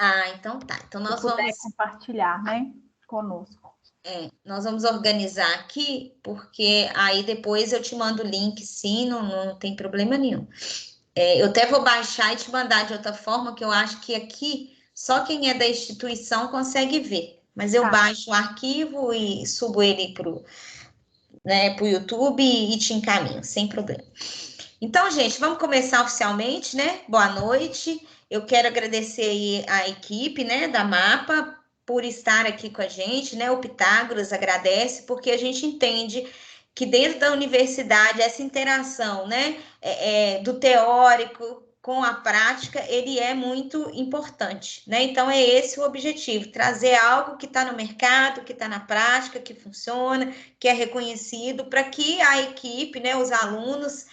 Ah, então tá. Então Se nós puder vamos compartilhar, né, conosco. nós vamos organizar aqui, porque aí depois eu te mando o link, sim, não tem problema nenhum. Eu até vou baixar e te mandar de outra forma, que eu acho que aqui só quem é da instituição consegue ver. Mas eu baixo o arquivo e subo ele para o YouTube e te encaminho, sem problema. Então, gente, vamos começar oficialmente, né? Boa noite. Eu quero agradecer aí a equipe, né, da MAPA por estar aqui com a gente, né? O Pitágoras agradece, porque a gente entende que dentro da universidade essa interação, né, do teórico com a prática, ele é muito importante, né? Então é esse o objetivo, trazer algo que está no mercado, que está na prática, que funciona, que é reconhecido, para que a equipe, né, os alunos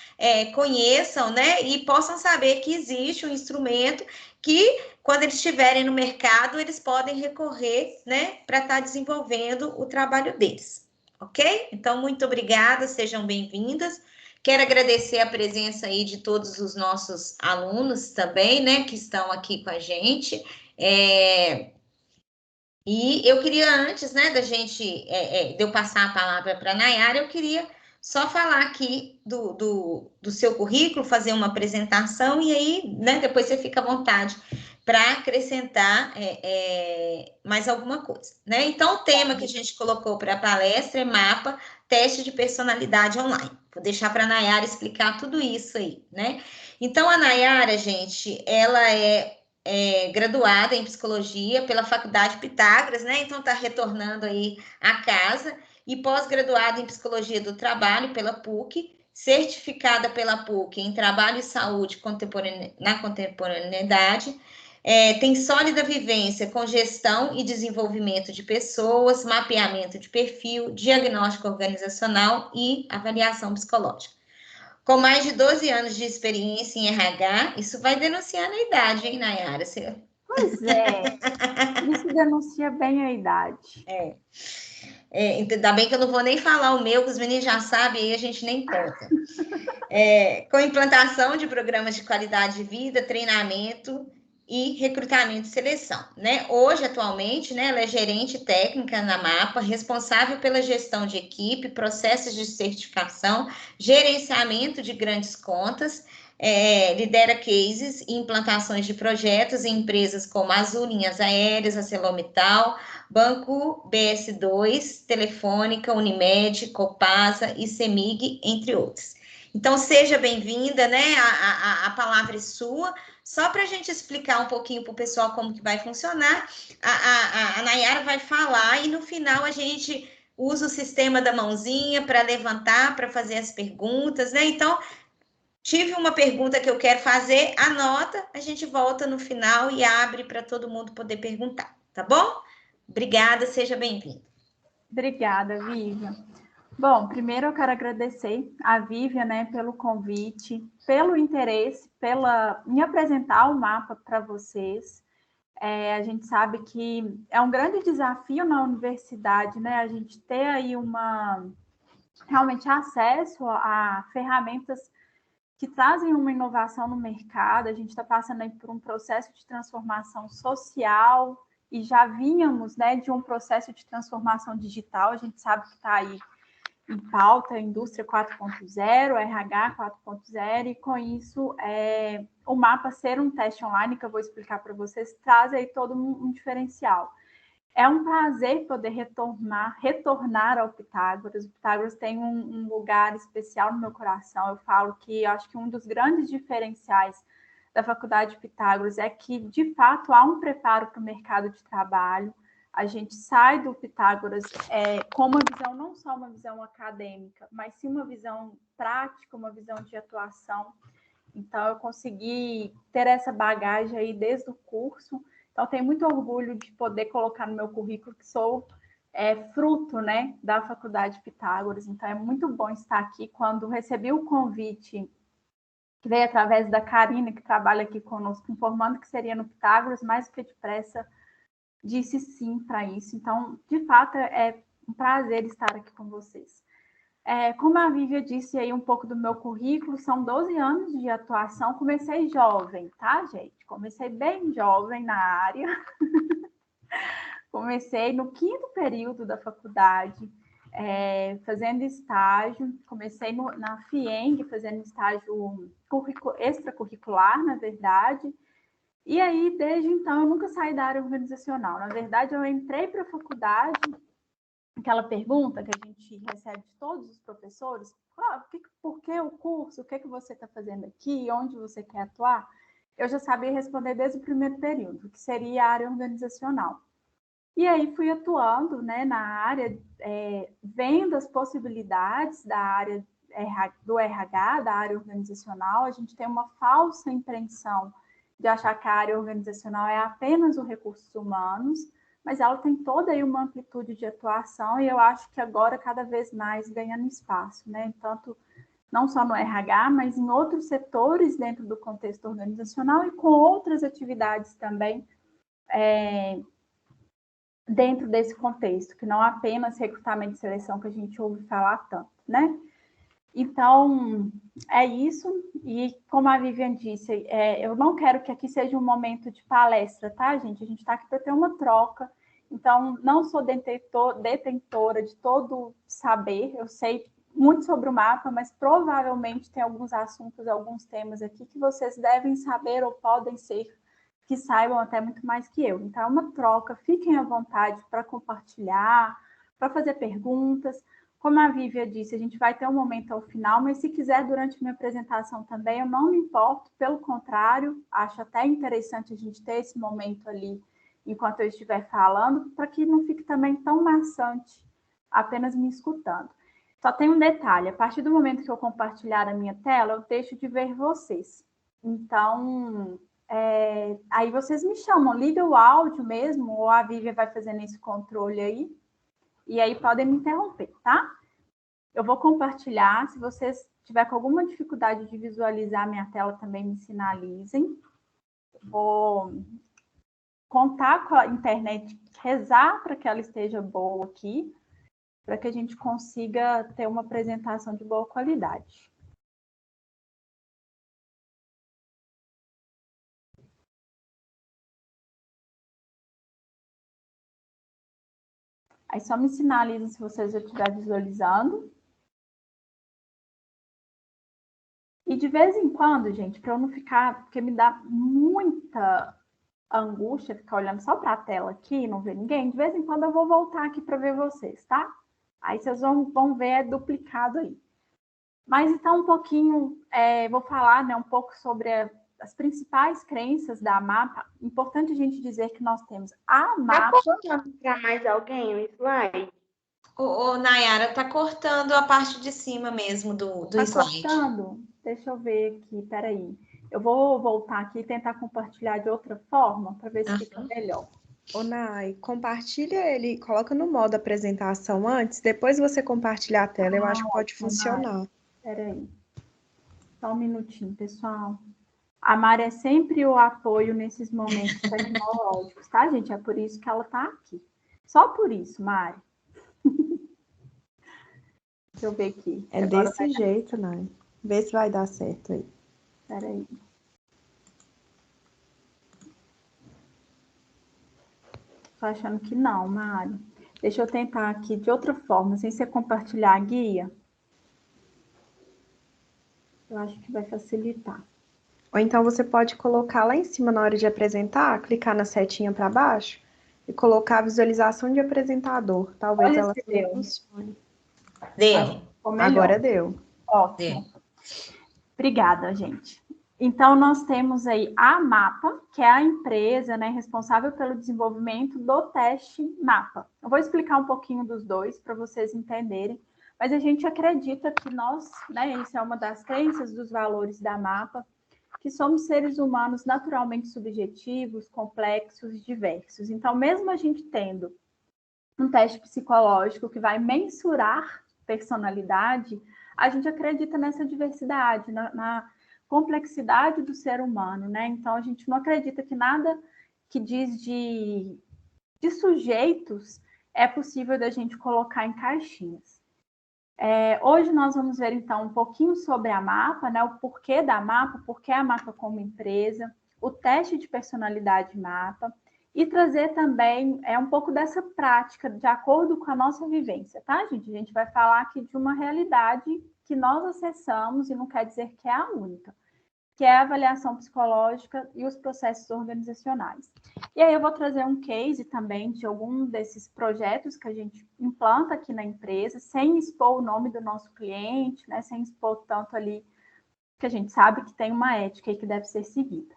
conheçam, né, e possam saber que existe um instrumento que, quando eles estiverem no mercado, eles podem recorrer, né, para estar desenvolvendo o trabalho deles, ok? Então, muito obrigada, sejam bem-vindas. Quero agradecer a presença aí de todos os nossos alunos também, né, que estão aqui com a gente. E eu queria, antes, né, de eu passar a palavra para a Nayara, eu queria só falar aqui do seu currículo, fazer uma apresentação, e aí, né, depois você fica à vontade para acrescentar mais alguma coisa, né? Então, o tema que a gente colocou para a palestra é mapa, teste de personalidade online. Vou deixar para a Nayara explicar tudo isso aí, né? Então, a Nayara, gente, ela graduada em psicologia pela Faculdade Pitágoras, né? Então está retornando aí à casa, e pós-graduada em psicologia do trabalho pela PUC, certificada pela PUC em trabalho e saúde na contemporaneidade, tem sólida vivência com gestão e desenvolvimento de pessoas, mapeamento de perfil, diagnóstico organizacional e avaliação psicológica. Com mais de 12 anos de experiência em RH, isso vai denunciar na idade, hein, Nayara? Pois é, isso denuncia bem a idade. Ainda bem que eu não vou nem falar o meu, que os meninos já sabem, aí a gente nem conta. Com implantação de programas de qualidade de vida, treinamento e recrutamento e seleção, né? Hoje, atualmente, né, ela é gerente técnica na MAPA, responsável pela gestão de equipe, processos de certificação, gerenciamento de grandes contas, lidera cases e implantações de projetos em empresas como Azul Linhas Aéreas, ArcelorMittal, Banco BS2, Telefônica, Unimed, Copasa e CEMIG, entre outros. Então, seja bem-vinda, né? A palavra é sua. Só para a gente explicar um pouquinho para o pessoal como que vai funcionar, a Nayara vai falar e no final a gente usa o sistema da mãozinha para levantar, para fazer as perguntas, né? Então, tive uma pergunta que eu quero fazer, anota, a gente volta no final e abre para todo mundo poder perguntar, tá bom? Obrigada, seja bem-vinda. Obrigada, Vivian. Bom, primeiro eu quero agradecer a Vivian, né, pelo convite, pelo interesse, me apresentar o mapa para vocês. A gente sabe que é um grande desafio na universidade, né, a gente ter aí realmente acesso a ferramentas que trazem uma inovação no mercado. A gente está passando aí por um processo de transformação social e já vínhamos, né, de um processo de transformação digital. A gente sabe que está aí em pauta a indústria 4.0, RH 4.0, e com isso o mapa ser um teste online, que eu vou explicar para vocês, traz aí todo um diferencial. É um prazer poder retornar ao Pitágoras. O Pitágoras tem um lugar especial no meu coração. Eu falo que eu acho que um dos grandes diferenciais da Faculdade Pitágoras é que, de fato, há um preparo para o mercado de trabalho. A gente sai do Pitágoras com uma visão, não só uma visão acadêmica, mas sim uma visão prática, uma visão de atuação. Então, eu consegui ter essa bagagem aí desde o curso. Então, tenho muito orgulho de poder colocar no meu currículo que sou fruto, né, da Faculdade Pitágoras. Então, é muito bom estar aqui. Quando recebi o convite, que veio através da Karina, que trabalha aqui conosco, informando que seria no Pitágoras, mais do que depressa, disse sim para isso. Então, de fato, é um prazer estar aqui com vocês. Como a Vívia disse aí um pouco do meu currículo, são 12 anos de atuação. Comecei jovem, tá, gente? Comecei bem jovem na área. Comecei no 5º período da faculdade, fazendo estágio. Comecei na FIENG, fazendo estágio extracurricular, na verdade. E aí, desde então, eu nunca saí da área organizacional. Na verdade, eu entrei para a faculdade, aquela pergunta que a gente recebe de todos os professores, por que o curso? O que você está fazendo aqui? Onde você quer atuar? Eu já sabia responder desde o primeiro período, que seria a área organizacional. E aí fui atuando, né, na área, vendo as possibilidades da área do RH, da área organizacional. A gente tem uma falsa impressão de achar que a área organizacional é apenas os recursos humanos, mas ela tem toda aí uma amplitude de atuação, e eu acho que agora cada vez mais ganhando espaço, né? Tanto não só no RH, mas em outros setores dentro do contexto organizacional e com outras atividades também dentro desse contexto, que não apenas recrutamento e seleção que a gente ouve falar tanto, né? Então, é isso. E como a Vivian disse, eu não quero que aqui seja um momento de palestra, tá, gente? A gente está aqui para ter uma troca. Então, não sou detentora de todo saber. Eu sei muito sobre o mapa, mas provavelmente tem alguns assuntos, alguns temas aqui que vocês devem saber ou podem ser que saibam até muito mais que eu. Então, é uma troca. Fiquem à vontade para compartilhar, para fazer perguntas. Como a Vívia disse, a gente vai ter um momento ao final, mas se quiser, durante a minha apresentação também, eu não me importo, pelo contrário, acho até interessante a gente ter esse momento ali, enquanto eu estiver falando, para que não fique também tão maçante apenas me escutando. Só tem um detalhe, a partir do momento que eu compartilhar a minha tela, eu deixo de ver vocês. Então, aí vocês me chamam, liga o áudio mesmo, ou a Vívia vai fazendo esse controle aí, e aí podem me interromper, tá? Eu vou compartilhar. Se vocês tiverem com alguma dificuldade de visualizar a minha tela, também me sinalizem. Vou contar com a internet, rezar para que ela esteja boa aqui, para que a gente consiga ter uma apresentação de boa qualidade. Aí só me sinalizem se vocês já estiverem visualizando. E de vez em quando, gente, para eu não ficar, porque me dá muita angústia ficar olhando só para a tela aqui, não ver ninguém, de vez em quando eu vou voltar aqui para ver vocês, tá? Aí vocês vão ver duplicado aí. Mas então um pouquinho, vou falar, né, um pouco sobre as principais crenças da MAPA. Importante a gente dizer que nós temos a MAPA... Tá cortando para mais alguém o slide? O Nayara, tá cortando a parte de cima mesmo do slide. Tá cortando? Deixa eu ver aqui, peraí. Eu vou voltar aqui e tentar compartilhar de outra forma, para ver se fica melhor. Ô, Nay, compartilha ele, coloca no modo apresentação antes, depois você compartilhar a tela, eu acho que pode funcionar. Peraí. Só um minutinho, pessoal. A Mari é sempre o apoio nesses momentos tecnológicos, tá, gente? É por isso que ela tá aqui. Só por isso, Mari. Deixa eu ver aqui. É agora desse jeito, Nay. Vê se vai dar certo aí. Peraí. Tô achando que não, Mari. Deixa eu tentar aqui de outra forma, sem você compartilhar a guia. Eu acho que vai facilitar. Ou então você pode colocar lá em cima na hora de apresentar, clicar na setinha para baixo e colocar a visualização de apresentador. Talvez ela funcione. Deu. Agora deu. Ótimo. Obrigada, gente. Então, nós temos aí a MAPA, que é a empresa, né, responsável pelo desenvolvimento do teste MAPA. Eu vou explicar um pouquinho dos dois para vocês entenderem, mas a gente acredita que nós, né, isso é uma das crenças dos valores da MAPA, que somos seres humanos naturalmente subjetivos, complexos e diversos. Então, mesmo a gente tendo um teste psicológico que vai mensurar personalidade, a gente acredita nessa diversidade, na complexidade do ser humano, né? Então, a gente não acredita que nada que diz de sujeitos é possível da gente colocar em caixinhas. Hoje nós vamos ver, então, um pouquinho sobre a MAPA, né? O porquê da MAPA, por que a MAPA como empresa, o teste de personalidade MAPA, e trazer também um pouco dessa prática de acordo com a nossa vivência, tá, gente? A gente vai falar aqui de uma realidade que nós acessamos e não quer dizer que é a única, que é a avaliação psicológica e os processos organizacionais. E aí eu vou trazer um case também de algum desses projetos que a gente implanta aqui na empresa, sem expor o nome do nosso cliente, né, sem expor tanto ali, que a gente sabe que tem uma ética que deve ser seguida.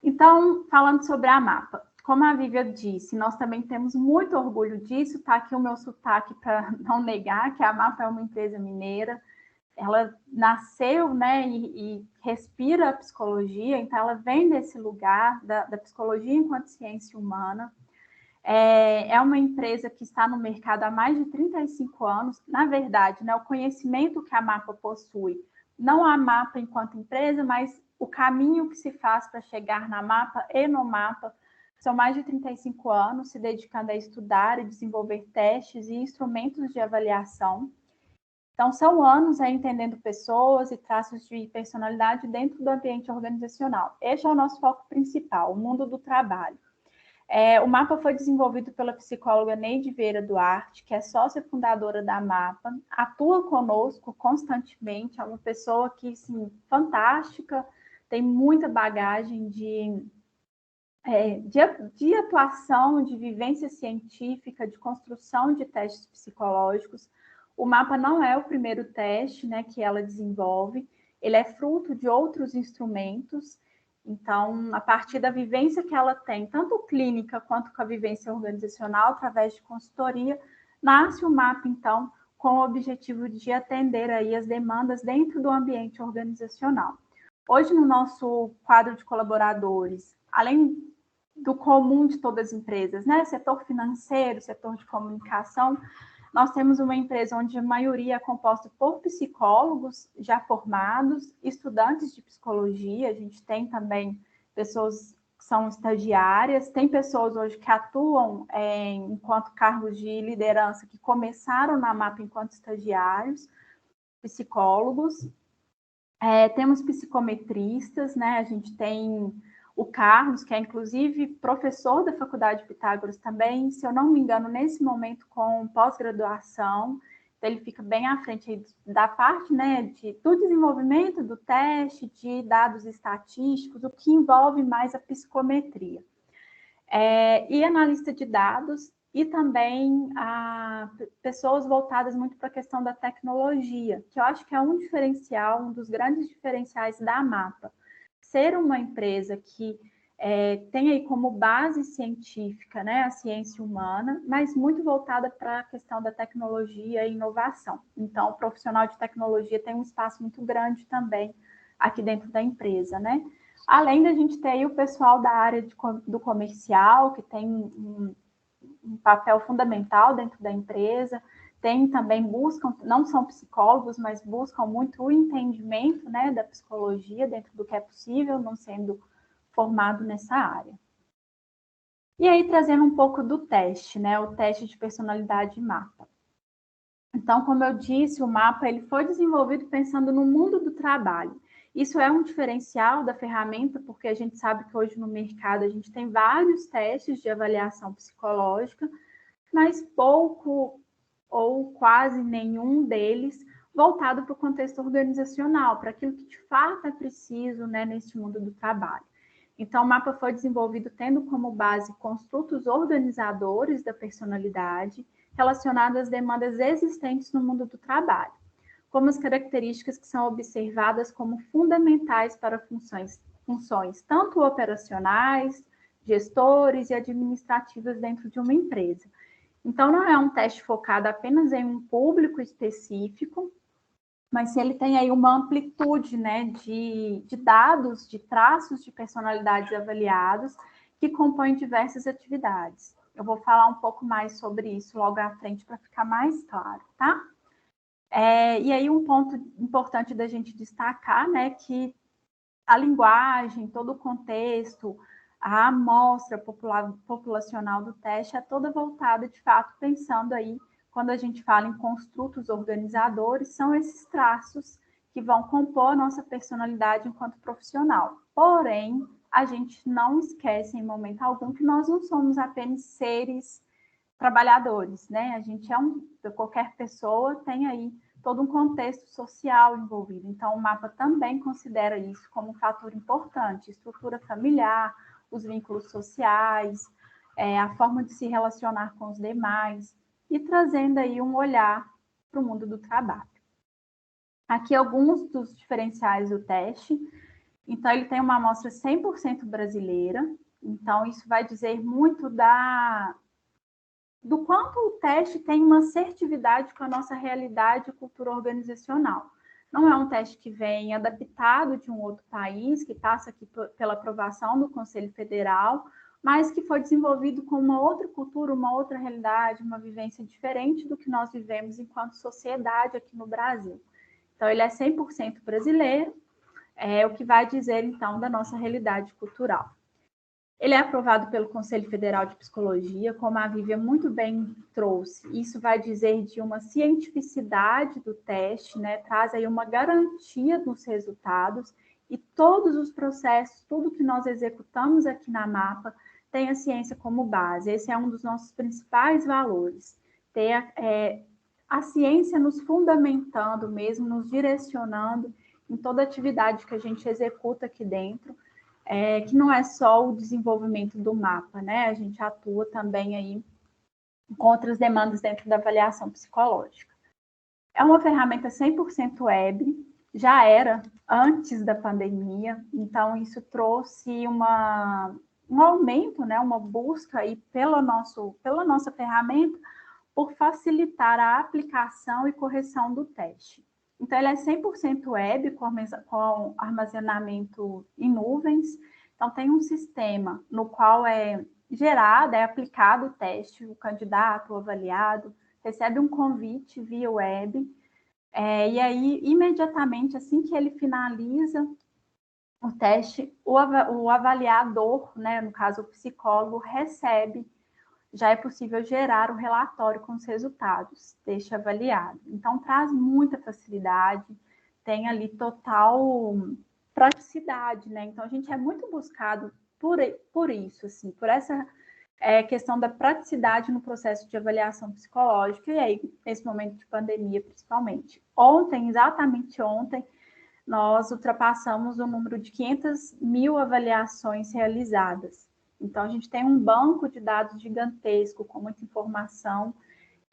Então, falando sobre a MAPA, como a Vívia disse, nós também temos muito orgulho disso, tá aqui o meu sotaque para não negar que a MAPA é uma empresa mineira. Ela nasceu, né, e respira a psicologia, então ela vem desse lugar da psicologia enquanto ciência humana. É uma empresa que está no mercado há mais de 35 anos. Na verdade, né, o conhecimento que a MAPA possui, não a MAPA enquanto empresa, mas o caminho que se faz para chegar na MAPA e no MAPA, são mais de 35 anos se dedicando a estudar e desenvolver testes e instrumentos de avaliação. Então, são anos entendendo pessoas e traços de personalidade dentro do ambiente organizacional. Este é o nosso foco principal, o mundo do trabalho. O MAPA foi desenvolvido pela psicóloga Neide Vieira Duarte, que é sócia fundadora da MAPA, atua conosco constantemente, é uma pessoa que, assim, fantástica, tem muita bagagem de atuação, de vivência científica, de construção de testes psicológicos. O MAPA não é o primeiro teste, né, que ela desenvolve, ele é fruto de outros instrumentos. Então, a partir da vivência que ela tem, tanto clínica quanto com a vivência organizacional, através de consultoria, nasce o MAPA, então, com o objetivo de atender aí as demandas dentro do ambiente organizacional. Hoje, no nosso quadro de colaboradores, além do comum de todas as empresas, né? Setor financeiro, setor de comunicação, nós temos uma empresa onde a maioria é composta por psicólogos já formados, estudantes de psicologia, a gente tem também pessoas que são estagiárias, tem pessoas hoje que atuam enquanto cargos de liderança que começaram na MAPA enquanto estagiários, psicólogos, temos psicometristas, né? A gente tem o Carlos, que é inclusive professor da Faculdade Pitágoras também, se eu não me engano, nesse momento com pós-graduação, então ele fica bem à frente da parte, né, do desenvolvimento do teste, de dados estatísticos, o que envolve mais a psicometria. E analista de dados, e também pessoas voltadas muito para a questão da tecnologia, que eu acho que é um diferencial, um dos grandes diferenciais da MAPA. Ser uma empresa que tem aí como base científica, né, a ciência humana, mas muito voltada para a questão da tecnologia e inovação. Então, o profissional de tecnologia tem um espaço muito grande também aqui dentro da empresa, né? Além da gente ter aí o pessoal da área do comercial, que tem um papel fundamental dentro da empresa, tem também, não são psicólogos, mas buscam muito o entendimento, né, da psicologia dentro do que é possível, não sendo formado nessa área. E aí, trazendo um pouco do teste, né, o teste de personalidade MAPA. Então, como eu disse, o MAPA ele foi desenvolvido pensando no mundo do trabalho. Isso é um diferencial da ferramenta, porque a gente sabe que hoje no mercado a gente tem vários testes de avaliação psicológica, mas pouco ou quase nenhum deles voltado para o contexto organizacional, para aquilo que de fato é preciso, né, neste mundo do trabalho. Então, o MAPA foi desenvolvido tendo como base construtos organizadores da personalidade relacionados às demandas existentes no mundo do trabalho, como as características que são observadas como fundamentais para funções tanto operacionais, gestores e administrativas dentro de uma empresa. Então, não é um teste focado apenas em um público específico, mas se ele tem aí uma amplitude, né, de dados, de traços de personalidades avaliados que compõem diversas atividades. Eu vou falar um pouco mais sobre isso logo à frente para ficar mais claro, tá? E aí um ponto importante da gente destacar, né, que a linguagem, todo o contexto, a amostra populacional do teste é toda voltada, de fato, pensando aí quando a gente fala em construtos organizadores, são esses traços que vão compor a nossa personalidade enquanto profissional. Porém, a gente não esquece em momento algum que nós não somos apenas seres trabalhadores, né? A gente qualquer pessoa tem aí todo um contexto social envolvido. Então, o mapa também considera isso como um fator importante, estrutura familiar, os vínculos sociais, a forma de se relacionar com os demais, e trazendo aí um olhar para o mundo do trabalho. Aqui alguns dos diferenciais do teste. Então, ele tem uma amostra 100% brasileira. Então, isso vai dizer muito do quanto o teste tem uma assertividade com a nossa realidade e cultura organizacional. Não é um teste que vem adaptado de um outro país, que passa aqui pela aprovação do Conselho Federal, mas que foi desenvolvido com uma outra cultura, uma outra realidade, uma vivência diferente do que nós vivemos enquanto sociedade aqui no Brasil. Então, ele é 100% brasileiro, o que vai dizer, então, da nossa realidade cultural. Ele é aprovado pelo Conselho Federal de Psicologia, como a Vívia muito bem trouxe. Isso vai dizer de uma cientificidade do teste, né? Traz aí uma garantia nos resultados, e todos os processos, tudo que nós executamos aqui na MAPA, tem a ciência como base. Esse é um dos nossos principais valores. Ter a ciência nos fundamentando mesmo, nos direcionando em toda atividade que a gente executa aqui dentro, que não é só o desenvolvimento do mapa, né? A gente atua também aí com outras demandas dentro da avaliação psicológica. É uma ferramenta 100% web, já era antes da pandemia, então isso trouxe um aumento, né? Uma busca aí pela nossa ferramenta por facilitar a aplicação e correção do teste. Então, ele é 100% web, com armazenamento em nuvens. Então, tem um sistema no qual é gerado, é aplicado o teste, o candidato, o avaliado, recebe um convite via web, e aí, imediatamente, assim que ele finaliza o teste, o avaliador, né, no caso, o psicólogo, recebe. Já é possível gerar o relatório com os resultados deste avaliado. Então, traz muita facilidade, tem ali total praticidade, né? Então, a gente é muito buscado por isso, assim, por essa questão da praticidade no processo de avaliação psicológica, e aí, nesse momento de pandemia, principalmente. Exatamente ontem, nós ultrapassamos o número de 500 mil avaliações realizadas. Então, a gente tem um banco de dados gigantesco, com muita informação,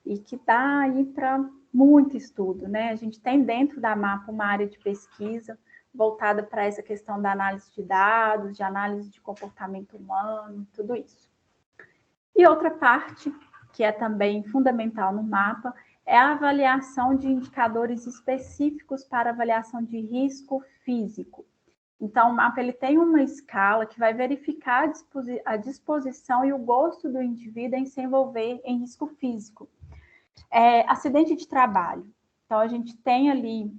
e que dá aí para muito estudo, né? A gente tem dentro da MAPA uma área de pesquisa voltada para essa questão da análise de dados, de análise de comportamento humano, tudo isso. E outra parte, que é também fundamental no MAPA, é a avaliação de indicadores específicos para avaliação de risco físico. Então, o mapa ele tem uma escala que vai verificar a disposição e o gosto do indivíduo em se envolver em risco físico. Acidente de trabalho. Então, a gente tem ali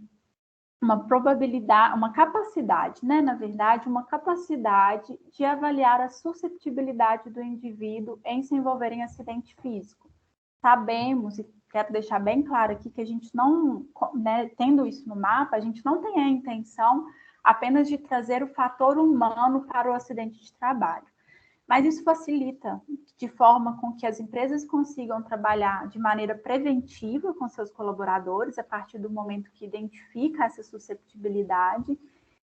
uma probabilidade, uma capacidade, né? Na verdade, uma capacidade de avaliar a susceptibilidade do indivíduo em se envolver em acidente físico. Sabemos, e quero deixar bem claro aqui, que a gente não, né, tendo isso no mapa, a gente não tem a intenção apenas de trazer o fator humano para o acidente de trabalho. Mas isso facilita de forma com que as empresas consigam trabalhar de maneira preventiva com seus colaboradores, a partir do momento que identifica essa susceptibilidade,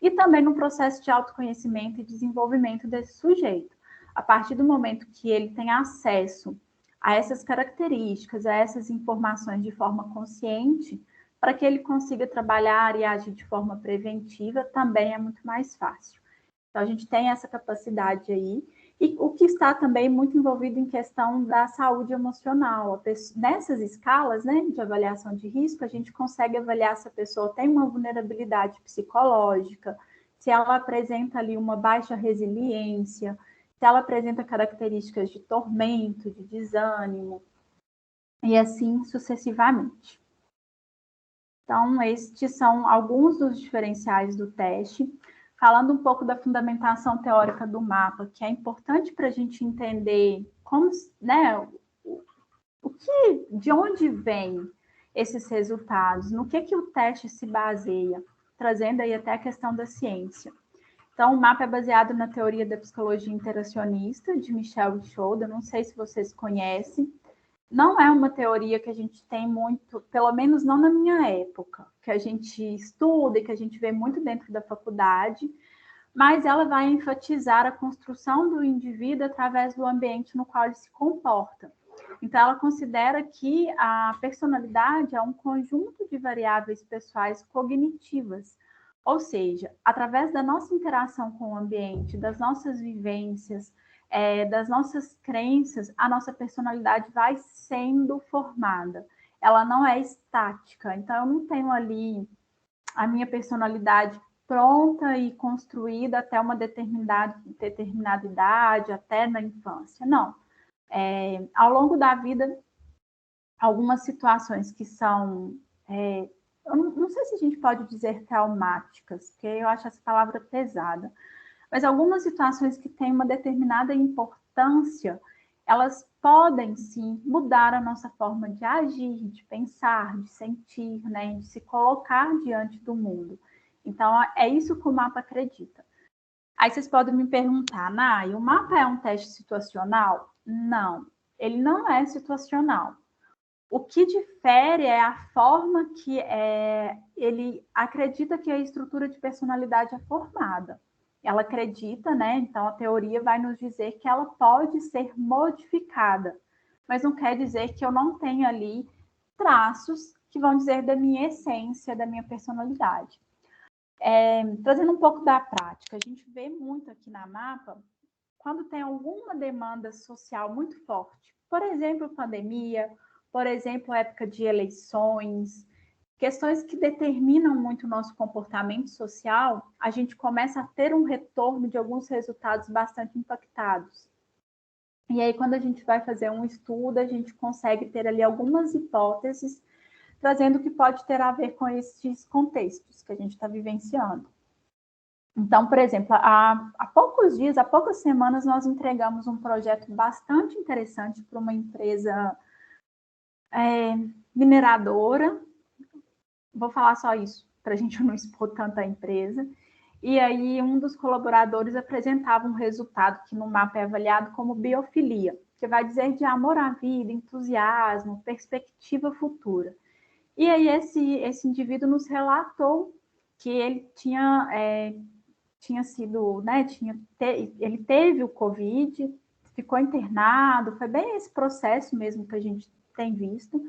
e também no processo de autoconhecimento e desenvolvimento desse sujeito. A partir do momento que ele tem acesso a essas características, a essas informações de forma consciente, para que ele consiga trabalhar e agir de forma preventiva, também é muito mais fácil. Então, a gente tem essa capacidade aí, e o que está também muito envolvido em questão da saúde emocional. Nessas escalas, né, de avaliação de risco, a gente consegue avaliar se a pessoa tem uma vulnerabilidade psicológica, se ela apresenta ali uma baixa resiliência, se ela apresenta características de tormento, de desânimo, e assim sucessivamente. Então, estes são alguns dos diferenciais do teste. Falando um pouco da fundamentação teórica do mapa, que é importante para a gente entender como, né, De onde vem esses resultados? No que o teste se baseia? Trazendo aí até a questão da ciência. Então, o mapa é baseado na teoria da psicologia interacionista, de Michel Schroeder, não sei se vocês conhecem. Não é uma teoria que a gente tem muito, pelo menos não na minha época, que a gente estuda e que a gente vê muito dentro da faculdade, mas ela vai enfatizar a construção do indivíduo através do ambiente no qual ele se comporta. Então, ela considera que a personalidade é um conjunto de variáveis pessoais cognitivas, ou seja, através da nossa interação com o ambiente, das nossas vivências, das nossas crenças, a nossa personalidade vai sendo formada. Ela não é estática. Então, eu não tenho ali a minha personalidade pronta e construída até uma determinada idade, até na infância. Não. Ao longo da vida, algumas situações que são... eu não sei se a gente pode dizer traumáticas, porque eu acho essa palavra pesada, mas algumas situações que têm uma determinada importância, elas podem, sim, mudar a nossa forma de agir, de pensar, de sentir, né, de se colocar diante do mundo. Então, é isso que o mapa acredita. Aí vocês podem me perguntar, Nai, o mapa é um teste situacional? Não, ele não é situacional. O que difere é a forma que ele acredita que a estrutura de personalidade é formada. Ela acredita, né? Então a teoria vai nos dizer que ela pode ser modificada, mas não quer dizer que eu não tenha ali traços que vão dizer da minha essência, da minha personalidade. Trazendo um pouco da prática, a gente vê muito aqui na mapa quando tem alguma demanda social muito forte, por exemplo, pandemia, por exemplo, época de eleições, questões que determinam muito o nosso comportamento social, a gente começa a ter um retorno de alguns resultados bastante impactados. E aí, quando a gente vai fazer um estudo, a gente consegue ter ali algumas hipóteses, trazendo o que pode ter a ver com esses contextos que a gente está vivenciando. Então, por exemplo, há poucos dias, há poucas semanas, nós entregamos um projeto bastante interessante para uma empresa mineradora. Vou falar só isso, para a gente não expor tanto a empresa. E aí, um dos colaboradores apresentava um resultado que no mapa é avaliado como biofilia, que vai dizer de amor à vida, entusiasmo, perspectiva futura. E aí, esse indivíduo nos relatou que ele tinha sido, né, ele teve o Covid, ficou internado, foi bem esse processo mesmo que a gente tem visto,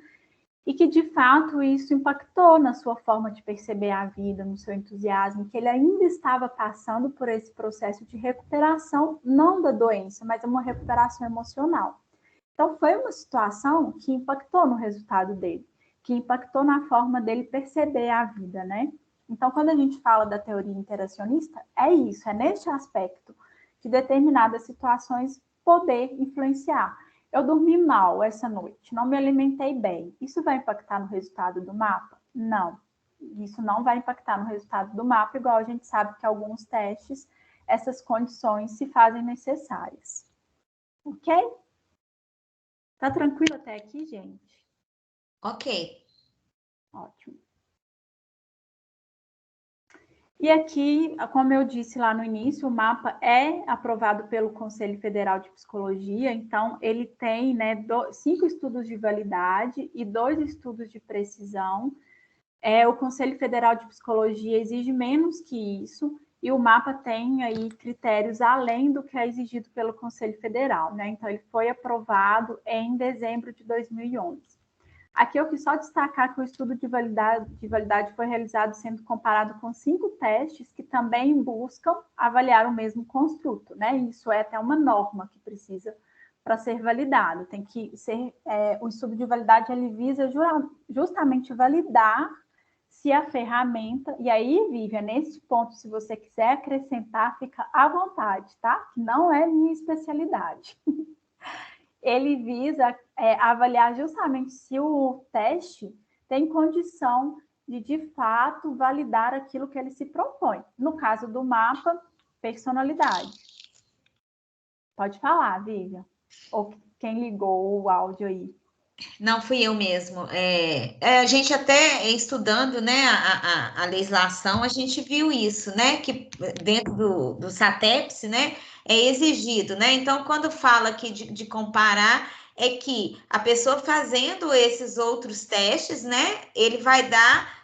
e que, de fato, isso impactou na sua forma de perceber a vida, no seu entusiasmo, que ele ainda estava passando por esse processo de recuperação, não da doença, mas uma recuperação emocional. Então, foi uma situação que impactou no resultado dele, que impactou na forma dele perceber a vida, né? Então, quando a gente fala da teoria interacionista, é isso, é neste aspecto de determinadas situações poder influenciar. Eu dormi mal essa noite, não me alimentei bem. Isso vai impactar no resultado do mapa? Não. Isso não vai impactar no resultado do mapa, igual a gente sabe que alguns testes, essas condições se fazem necessárias. Ok? Tá tranquilo até aqui, gente? Ok. Ótimo. E aqui, como eu disse lá no início, o mapa é aprovado pelo Conselho Federal de Psicologia, então ele tem, né, 5 estudos de validade e 2 estudos de precisão. O Conselho Federal de Psicologia exige menos que isso, e o mapa tem aí critérios além do que é exigido pelo Conselho Federal, né? Então ele foi aprovado em dezembro de 2011. Aqui eu quis só destacar que o estudo de validade foi realizado sendo comparado com 5 testes que também buscam avaliar o mesmo construto, né? Isso é até uma norma que precisa para ser validado. Tem que ser o estudo de validade, ele visa justamente validar se a ferramenta, e aí, Vivian, nesse ponto, se você quiser acrescentar, fica à vontade, tá? Que não é minha especialidade. Ele visa avaliar justamente se o teste tem condição de fato, validar aquilo que ele se propõe. No caso do mapa, personalidade. Pode falar, Vivian. Ou quem ligou o áudio aí. Não fui eu mesmo. A gente até estudando, né, a legislação, a gente viu isso, né, que dentro do SATEPS, né, é exigido, né? Então, quando fala aqui de comparar, é que a pessoa fazendo esses outros testes, né, ele vai dar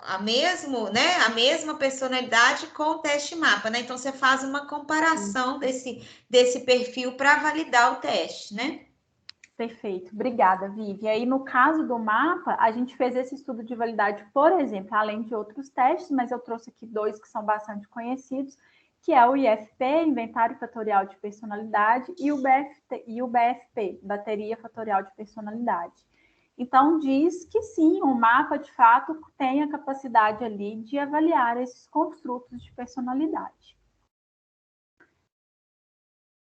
a mesma personalidade com o teste mapa, né? Então, você faz uma comparação desse perfil para validar o teste, né? Perfeito, obrigada, Vivi. E aí, no caso do mapa, a gente fez esse estudo de validade, por exemplo, além de outros testes, mas eu trouxe aqui dois que são bastante conhecidos, que é o IFP, Inventário Fatorial de Personalidade, e o BFP, Bateria Fatorial de Personalidade. Então, diz que sim, o mapa, de fato, tem a capacidade ali de avaliar esses construtos de personalidade.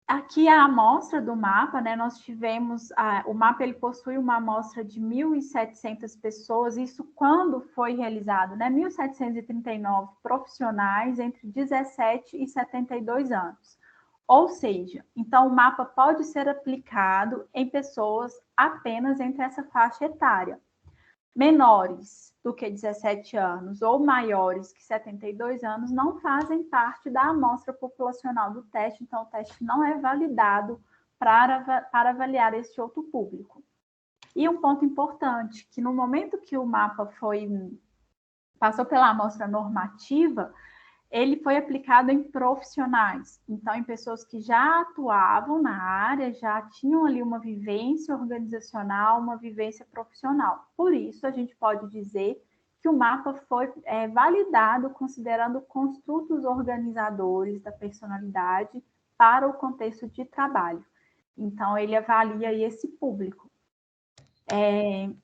Aqui a amostra do mapa, né? Nós tivemos o mapa, ele possui uma amostra de 1.700 pessoas. Isso quando foi realizado, né? 1.739 profissionais entre 17 e 72 anos. Ou seja, então o mapa pode ser aplicado em pessoas apenas entre essa faixa etária. Menores do que 17 anos ou maiores que 72 anos não fazem parte da amostra populacional do teste, então o teste não é validado para avaliar este outro público. E um ponto importante, que no momento que o mapa passou pela amostra normativa, ele foi aplicado em profissionais, então em pessoas que já atuavam na área, já tinham ali uma vivência organizacional, uma vivência profissional. Por isso, a gente pode dizer que o mapa foi validado considerando construtos organizadores da personalidade para o contexto de trabalho. Então, ele avalia esse público.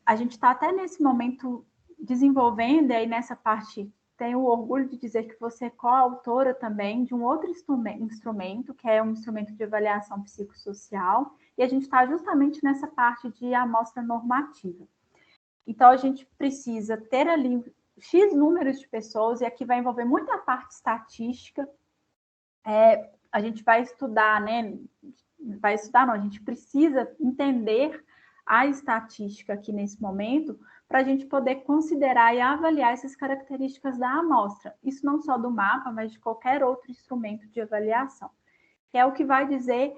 A gente está até nesse momento desenvolvendo, aí nessa parte tenho o orgulho de dizer que você é coautora também de um outro instrumento, que é um instrumento de avaliação psicossocial, e a gente está justamente nessa parte de amostra normativa. Então, a gente precisa ter ali X números de pessoas, e aqui vai envolver muita parte estatística. A gente vai estudar, né? Vai estudar, não, a gente precisa entender a estatística aqui nesse momento, para a gente poder considerar e avaliar essas características da amostra. Isso não só do mapa, mas de qualquer outro instrumento de avaliação. Que é o que vai dizer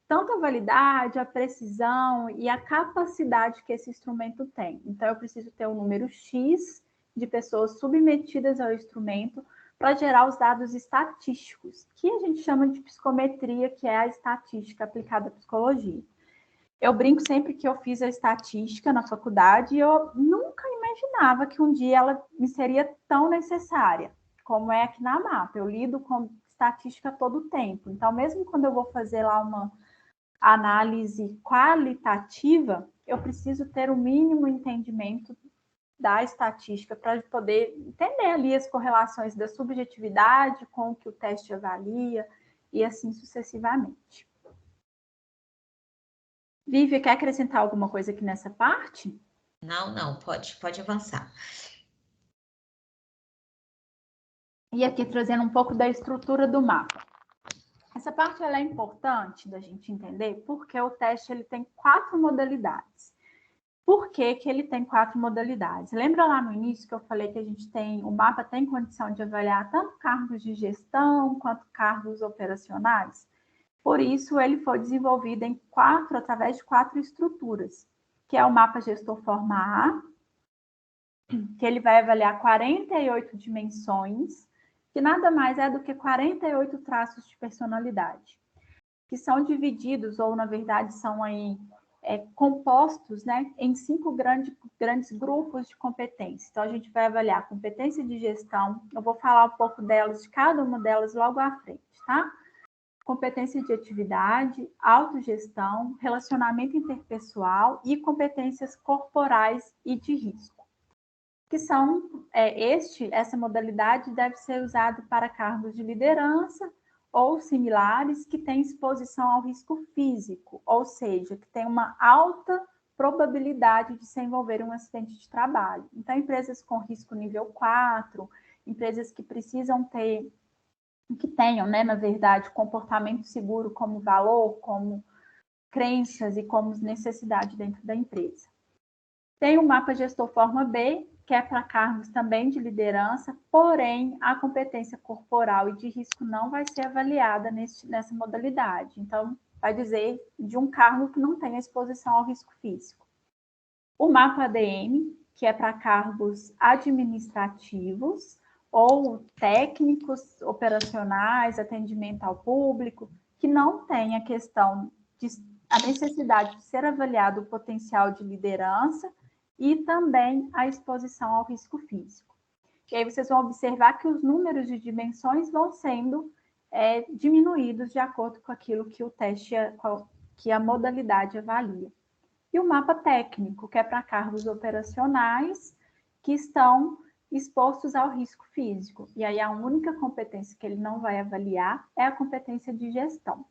tanto a validade, a precisão e a capacidade que esse instrumento tem. Então, eu preciso ter um número X de pessoas submetidas ao instrumento para gerar os dados estatísticos, que a gente chama de psicometria, que é a estatística aplicada à psicologia. Eu brinco sempre que eu fiz a estatística na faculdade e eu nunca imaginava que um dia ela me seria tão necessária, como é aqui na MAPA. Eu lido com estatística todo o tempo. Então, mesmo quando eu vou fazer lá uma análise qualitativa, eu preciso ter o mínimo entendimento da estatística para poder entender ali as correlações da subjetividade com o que o teste avalia e assim sucessivamente. Vivi, quer acrescentar alguma coisa aqui nessa parte? Não, pode avançar. E aqui trazendo um pouco da estrutura do mapa. Essa parte ela é importante da gente entender porque o teste ele tem 4 modalidades. Por que ele tem 4 modalidades? Lembra lá no início que eu falei que o mapa tem condição de avaliar tanto cargos de gestão quanto cargos operacionais? Por isso, ele foi desenvolvido através de 4 estruturas, que é o mapa gestor forma A, que ele vai avaliar 48 dimensões, que nada mais é do que 48 traços de personalidade, que são divididos, ou na verdade são aí compostos, né, em 5 grandes grupos de competências. Então, a gente vai avaliar competência de gestão, eu vou falar um pouco delas, de cada uma delas logo à frente, tá? Competência de atividade, autogestão, relacionamento interpessoal e competências corporais e de risco. Que são, essa modalidade deve ser usada para cargos de liderança ou similares que têm exposição ao risco físico, ou seja, que tem uma alta probabilidade de se envolver em um acidente de trabalho. Então, empresas com risco nível 4, empresas que precisam que tenham, né, na verdade, comportamento seguro como valor, como crenças e como necessidade dentro da empresa. Tem o mapa gestor forma B, que é para cargos também de liderança, porém a competência corporal e de risco não vai ser avaliada nessa modalidade. Então, vai dizer de um cargo que não tem exposição ao risco físico. O mapa ADM, que é para cargos administrativos ou técnicos, operacionais, atendimento ao público, que não tem a questão a necessidade de ser avaliado o potencial de liderança e também a exposição ao risco físico. E aí vocês vão observar que os números de dimensões vão sendo diminuídos de acordo com aquilo que o teste, que a modalidade avalia. E o mapa técnico, que é para cargos operacionais que estão expostos ao risco físico. E aí a única competência que ele não vai avaliar é a competência de gestão.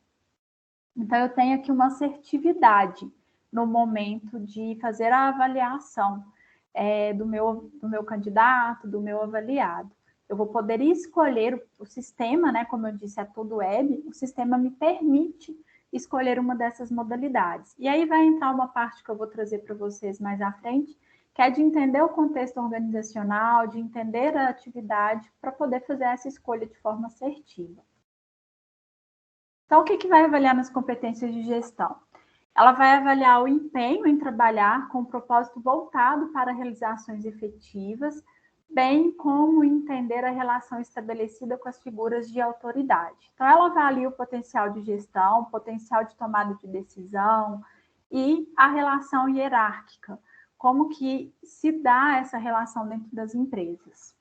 Então, eu tenho aqui uma assertividade no momento de fazer a avaliação do meu candidato, do meu avaliado. Eu vou poder escolher o sistema, né? Como eu disse, é tudo web, o sistema me permite escolher uma dessas modalidades. E aí vai entrar uma parte que eu vou trazer para vocês mais à frente, que é de entender o contexto organizacional, de entender a atividade, para poder fazer essa escolha de forma assertiva. Então, o que vai avaliar nas competências de gestão? Ela vai avaliar o empenho em trabalhar com um propósito voltado para realizações efetivas, bem como entender a relação estabelecida com as figuras de autoridade. Então, ela avalia o potencial de gestão, o potencial de tomada de decisão e a relação hierárquica, como que se dá essa relação dentro das empresas.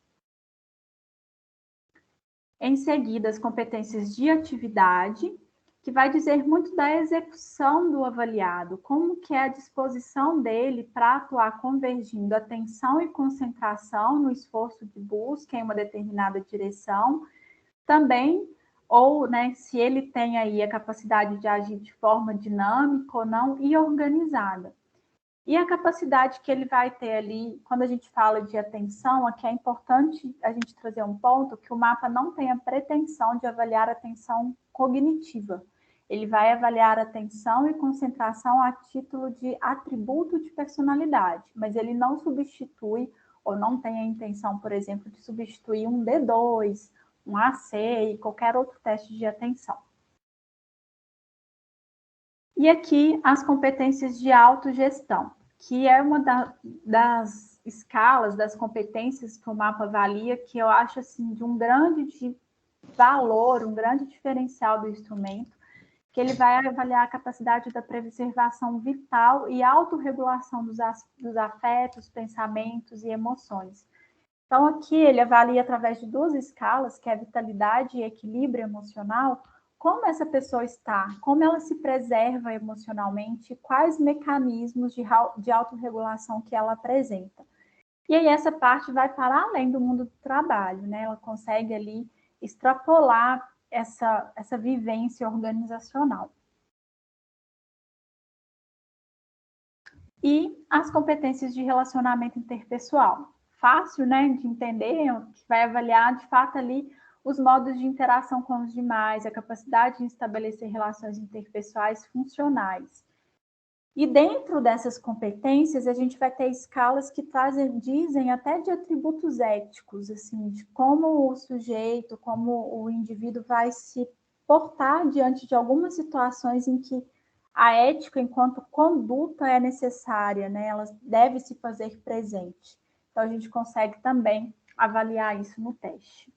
Em seguida, as competências de atividade, que vai dizer muito da execução do avaliado, como que é a disposição dele para atuar convergindo atenção e concentração no esforço de busca em uma determinada direção, também, ou né, se ele tem aí a capacidade de agir de forma dinâmica ou não e organizada. E a capacidade que ele vai ter ali, quando a gente fala de atenção, aqui é importante a gente trazer um ponto que o mapa não tem a pretensão de avaliar a atenção cognitiva. Ele vai avaliar atenção e concentração a título de atributo de personalidade, mas ele não substitui ou não tem a intenção, por exemplo, de substituir um D2, um AC e qualquer outro teste de atenção. E aqui as competências de autogestão, que é uma das escalas, das competências que o mapa avalia, que eu acho assim, de um grande valor, um grande diferencial do instrumento, que ele vai avaliar a capacidade da preservação vital e autorregulação dos afetos, pensamentos e emoções. Então, aqui ele avalia através de 2 escalas, que é a vitalidade e equilíbrio emocional, como essa pessoa está, como ela se preserva emocionalmente, quais mecanismos de autorregulação que ela apresenta. E aí essa parte vai para além do mundo do trabalho, né? Ela consegue ali extrapolar essa vivência organizacional. E as competências de relacionamento interpessoal. Fácil, né, de entender, que vai avaliar, de fato, ali os modos de interação com os demais, a capacidade de estabelecer relações interpessoais funcionais. E dentro dessas competências, a gente vai ter escalas que dizem até de atributos éticos, assim, de como o sujeito, como o indivíduo vai se portar diante de algumas situações em que a ética, enquanto conduta, é necessária, né? Ela deve se fazer presente. Então, a gente consegue também avaliar isso no teste.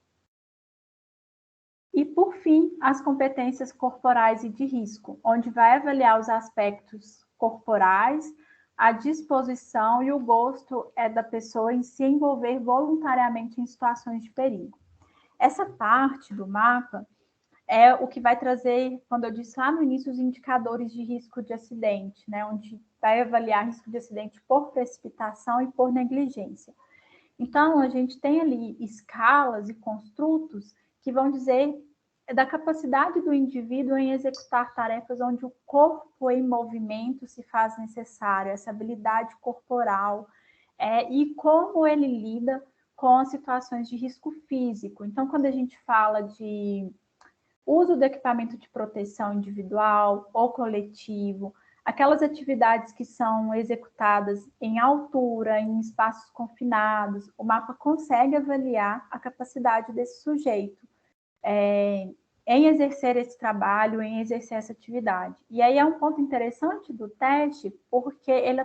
E, por fim, as competências corporais e de risco, onde vai avaliar os aspectos corporais, a disposição e o gosto da pessoa em se envolver voluntariamente em situações de perigo. Essa parte do mapa é o que vai trazer, quando eu disse lá no início, os indicadores de risco de acidente, né, onde vai avaliar risco de acidente por precipitação e por negligência. Então, a gente tem ali escalas e construtos que vão dizer da capacidade do indivíduo em executar tarefas onde o corpo em movimento se faz necessário, essa habilidade corporal, e como ele lida com as situações de risco físico. Então, quando a gente fala de uso do equipamento de proteção individual ou coletivo, Aquelas atividades que são executadas em altura, em espaços confinados, o mapa consegue avaliar a capacidade desse sujeito em exercer esse trabalho, em exercer essa atividade. E aí é um ponto interessante do teste, porque ele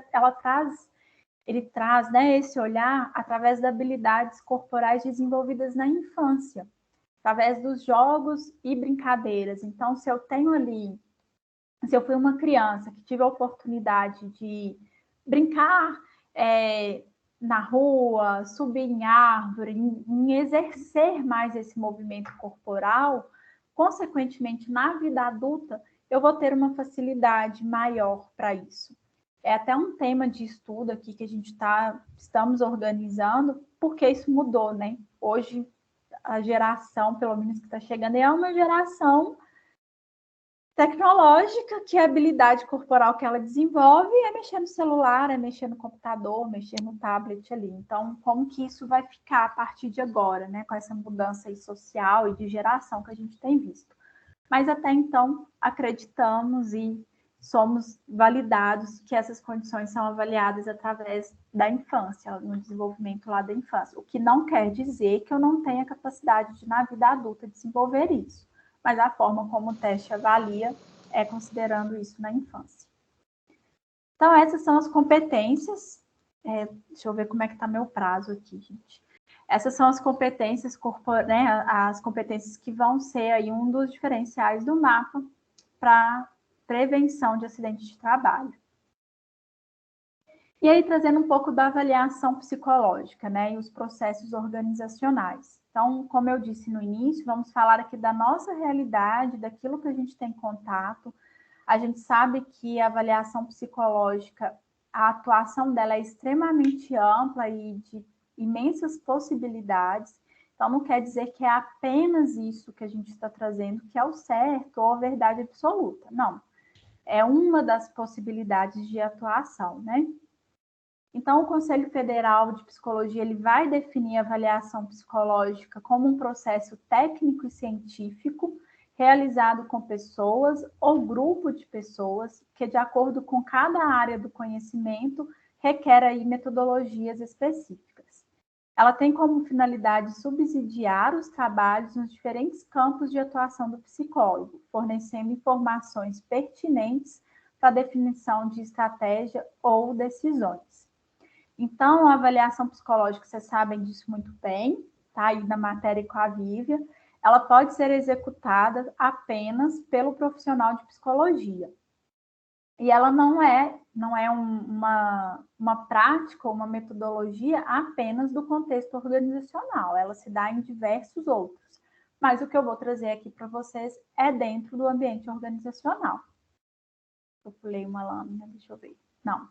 traz, né, esse olhar através das habilidades corporais desenvolvidas na infância, através dos jogos e brincadeiras. Então, se eu fui uma criança que tive a oportunidade de brincar na rua, subir em árvore, em exercer mais esse movimento corporal, consequentemente, na vida adulta, eu vou ter uma facilidade maior para isso. É até um tema de estudo aqui que a gente estamos organizando, porque isso mudou, né? Hoje, a geração, pelo menos que está chegando, é uma geração tecnológica, que a habilidade corporal que ela desenvolve é mexer no celular, é mexer no computador, mexer no tablet ali. Então, como que isso vai ficar a partir de agora, né? Com essa mudança aí social e de geração que a gente tem visto. Mas até então, acreditamos e somos validados que essas condições são avaliadas através da infância, no desenvolvimento lá da infância. O que não quer dizer que eu não tenha capacidade de, na vida adulta, desenvolver isso. Mas a forma como o teste avalia é considerando isso na infância. Então, essas são as competências. Deixa eu ver como é que está meu prazo aqui, gente. Essas são as competências né, as competências que vão ser aí um dos diferenciais do mapa para prevenção de acidentes de trabalho. E aí, trazendo um pouco da avaliação psicológica, né, e os processos organizacionais. Então, como eu disse no início, vamos falar aqui da nossa realidade, daquilo que a gente tem contato. A gente sabe que a avaliação psicológica, a atuação dela é extremamente ampla e de imensas possibilidades. Então, não quer dizer que é apenas isso que a gente está trazendo, que é o certo ou a verdade absoluta. Não. É uma das possibilidades de atuação, né? Então, o Conselho Federal de Psicologia ele vai definir a avaliação psicológica como um processo técnico e científico realizado com pessoas ou grupo de pessoas que, de acordo com cada área do conhecimento, requer aí metodologias específicas. Ela tem como finalidade subsidiar os trabalhos nos diferentes campos de atuação do psicólogo, fornecendo informações pertinentes para a definição de estratégia ou decisões. Então, a avaliação psicológica, vocês sabem disso muito bem, tá aí na matéria com a Vívia, ela pode ser executada apenas pelo profissional de psicologia. E ela não é uma prática ou uma metodologia apenas do contexto organizacional, ela se dá em diversos outros. Mas o que eu vou trazer aqui para vocês é dentro do ambiente organizacional. Eu pulei uma lâmina, deixa eu ver. Não.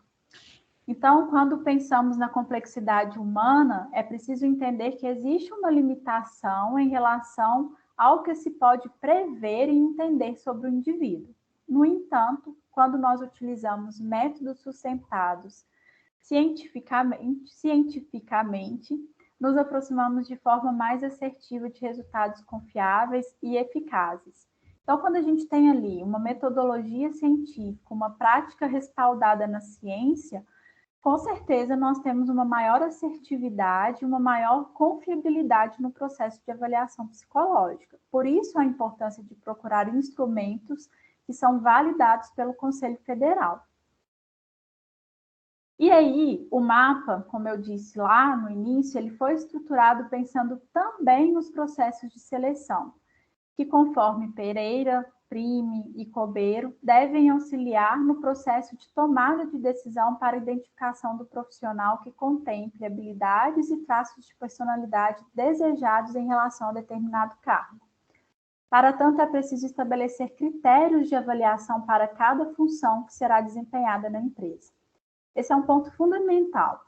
Então, quando pensamos na complexidade humana, é preciso entender que existe uma limitação em relação ao que se pode prever e entender sobre o indivíduo. No entanto, quando nós utilizamos métodos sustentados cientificamente, nos aproximamos de forma mais assertiva de resultados confiáveis e eficazes. Então, quando a gente tem ali uma metodologia científica, uma prática respaldada na ciência, com certeza nós temos uma maior assertividade, uma maior confiabilidade no processo de avaliação psicológica. Por isso, a importância de procurar instrumentos que são validados pelo Conselho Federal. E aí, o mapa, como eu disse lá no início, ele foi estruturado pensando também nos processos de seleção, que conforme Pereira, Prime e Cobeiro, devem auxiliar no processo de tomada de decisão para a identificação do profissional que contemple habilidades e traços de personalidade desejados em relação a determinado cargo. Para tanto, é preciso estabelecer critérios de avaliação para cada função que será desempenhada na empresa. Esse é um ponto fundamental.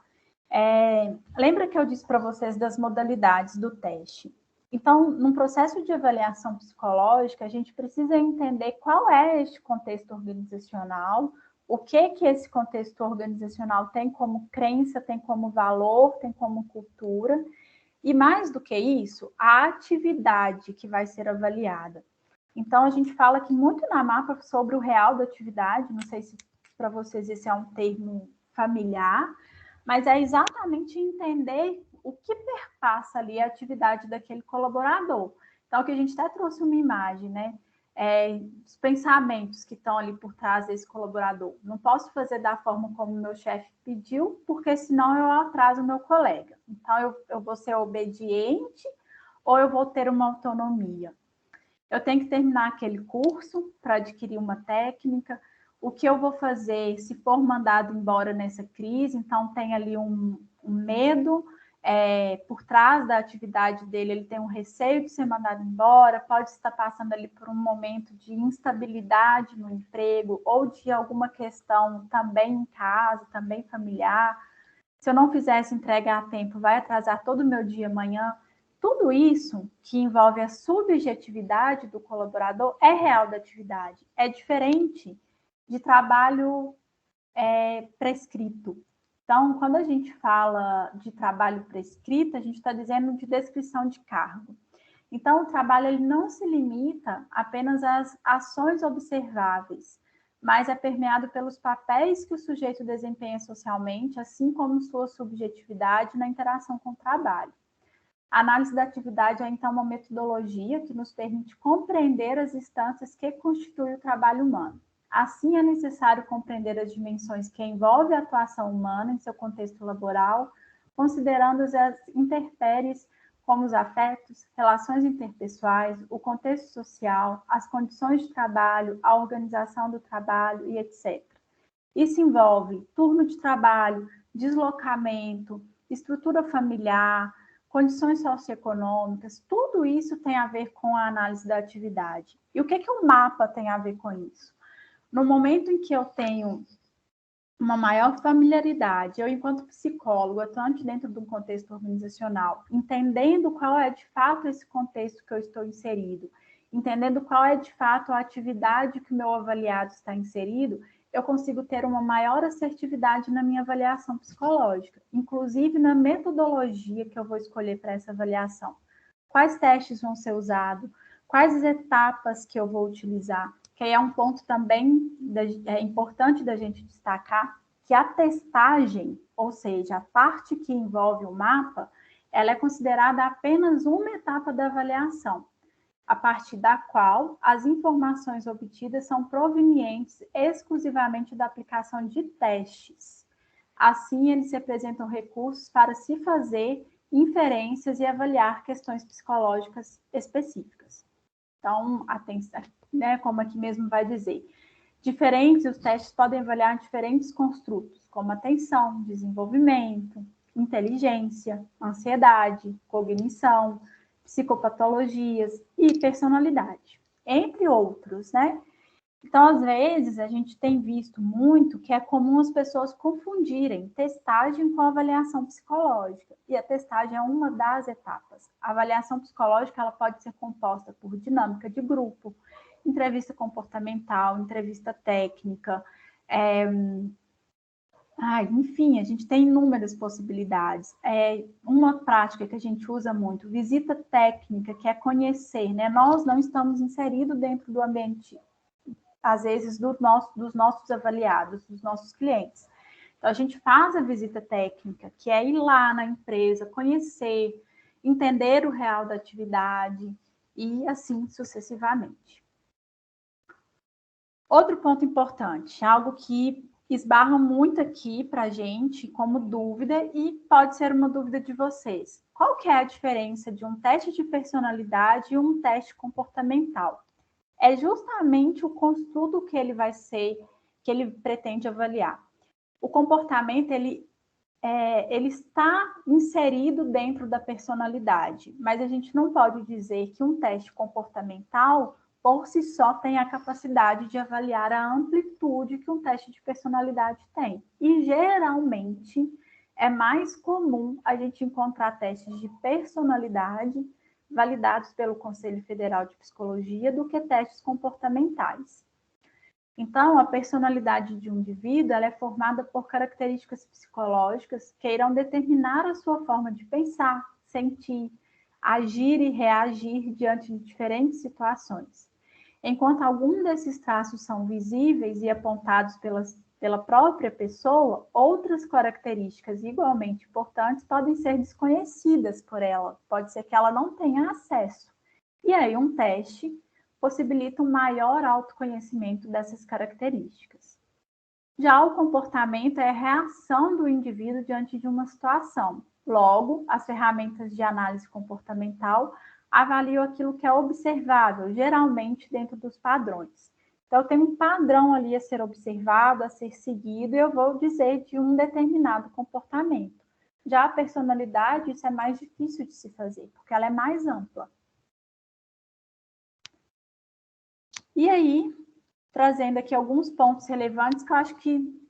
Lembra que eu disse para vocês das modalidades do teste? Então, num processo de avaliação psicológica, a gente precisa entender qual é este contexto organizacional, o que esse contexto organizacional tem como crença, tem como valor, tem como cultura, e mais do que isso, a atividade que vai ser avaliada. Então, a gente fala aqui muito na mapa sobre o real da atividade, não sei se para vocês esse é um termo familiar, mas é exatamente entender o que perpassa ali a atividade daquele colaborador. Então, que a gente até trouxe uma imagem, né? Os pensamentos que estão ali por trás desse colaborador. Não posso fazer da forma como o meu chefe pediu, porque senão eu atraso o meu colega. Então, eu vou ser obediente ou eu vou ter uma autonomia. Eu tenho que terminar aquele curso para adquirir uma técnica. O que eu vou fazer se for mandado embora nessa crise? Então, tem ali um medo por trás da atividade dele, ele tem um receio de ser mandado embora, pode estar passando ali por um momento de instabilidade no emprego ou de alguma questão também em casa, também familiar. Se eu não fizer essa entrega a tempo, vai atrasar todo o meu dia amanhã. Tudo isso que envolve a subjetividade do colaborador é real da atividade. É diferente de trabalho prescrito. Então, quando a gente fala de trabalho prescrito, a gente está dizendo de descrição de cargo. Então, o trabalho ele não se limita apenas às ações observáveis, mas é permeado pelos papéis que o sujeito desempenha socialmente, assim como sua subjetividade na interação com o trabalho. A análise da atividade é, então, uma metodologia que nos permite compreender as instâncias que constituem o trabalho humano. Assim, é necessário compreender as dimensões que envolvem a atuação humana em seu contexto laboral, considerando as intempéries como os afetos, relações interpessoais, o contexto social, as condições de trabalho, a organização do trabalho e etc. Isso envolve turno de trabalho, deslocamento, estrutura familiar, condições socioeconômicas, tudo isso tem a ver com a análise da atividade. E o que o mapa tem a ver com isso? No momento em que eu tenho uma maior familiaridade, eu, enquanto psicólogo, atuante dentro de um contexto organizacional, entendendo qual é de fato esse contexto que eu estou inserido, entendendo qual é de fato a atividade que o meu avaliado está inserido, eu consigo ter uma maior assertividade na minha avaliação psicológica, inclusive na metodologia que eu vou escolher para essa avaliação. Quais testes vão ser usados, quais etapas que eu vou utilizar, que aí é um ponto também importante da gente destacar, que a testagem, ou seja, a parte que envolve o mapa, ela é considerada apenas uma etapa da avaliação, a partir da qual as informações obtidas são provenientes exclusivamente da aplicação de testes. Assim, eles representam recursos para se fazer inferências e avaliar questões psicológicas específicas. Então, atenção, né, como aqui mesmo vai dizer, os testes podem avaliar diferentes construtos, como atenção, desenvolvimento, inteligência, ansiedade, cognição, psicopatologias e personalidade, entre outros, né? Então, às vezes, a gente tem visto muito que é comum as pessoas confundirem testagem com avaliação psicológica. E a testagem é uma das etapas. A avaliação psicológica ela pode ser composta por dinâmica de grupo, entrevista comportamental, entrevista técnica, enfim, a gente tem inúmeras possibilidades. Uma prática que a gente usa muito, visita técnica, que é conhecer, né? Nós não estamos inseridos dentro do ambiente, às vezes, dos nossos avaliados, dos nossos clientes. Então, a gente faz a visita técnica, que é ir lá na empresa, conhecer, entender o real da atividade e assim sucessivamente. Outro ponto importante, algo que esbarra muito aqui para a gente como dúvida e pode ser uma dúvida de vocês. Qual que é a diferença de um teste de personalidade e um teste comportamental? É justamente o construto que ele vai ser, que ele pretende avaliar. O comportamento, ele está inserido dentro da personalidade, mas a gente não pode dizer que um teste comportamental, por si só, tem a capacidade de avaliar a amplitude que um teste de personalidade tem. E, geralmente, é mais comum a gente encontrar testes de personalidade validados pelo Conselho Federal de Psicologia do que testes comportamentais. Então, a personalidade de um indivíduo ela é formada por características psicológicas que irão determinar a sua forma de pensar, sentir, agir e reagir diante de diferentes situações. Enquanto alguns desses traços são visíveis e apontados pela própria pessoa, outras características igualmente importantes podem ser desconhecidas por ela. Pode ser que ela não tenha acesso. E aí um teste possibilita um maior autoconhecimento dessas características. Já o comportamento é a reação do indivíduo diante de uma situação. Logo, as ferramentas de análise comportamental avaliam aquilo que é observável, geralmente dentro dos padrões. Então, tem um padrão ali a ser observado, a ser seguido, e eu vou dizer de um determinado comportamento. Já a personalidade, isso é mais difícil de se fazer, porque ela é mais ampla. E aí, trazendo aqui alguns pontos relevantes que eu acho que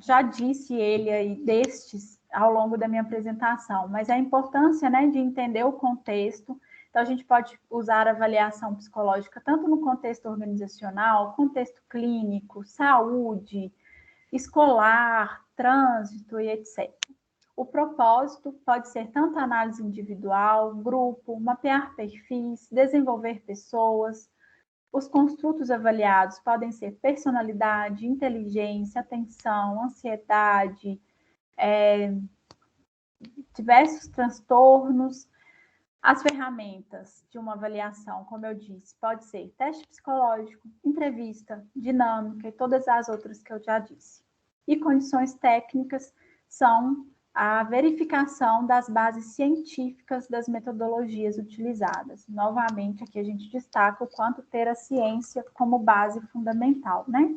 já disse ele aí destes ao longo da minha apresentação, mas a importância, né, de entender o contexto. Então, a gente pode usar a avaliação psicológica tanto no contexto organizacional, contexto clínico, saúde, escolar, trânsito e etc. O propósito pode ser tanto análise individual, grupo, mapear perfis, desenvolver pessoas. Os construtos avaliados podem ser personalidade, inteligência, atenção, ansiedade, diversos transtornos. As ferramentas de uma avaliação, como eu disse, pode ser teste psicológico, entrevista, dinâmica e todas as outras que eu já disse. E condições técnicas são a verificação das bases científicas das metodologias utilizadas. Novamente, aqui a gente destaca o quanto ter a ciência como base fundamental, né?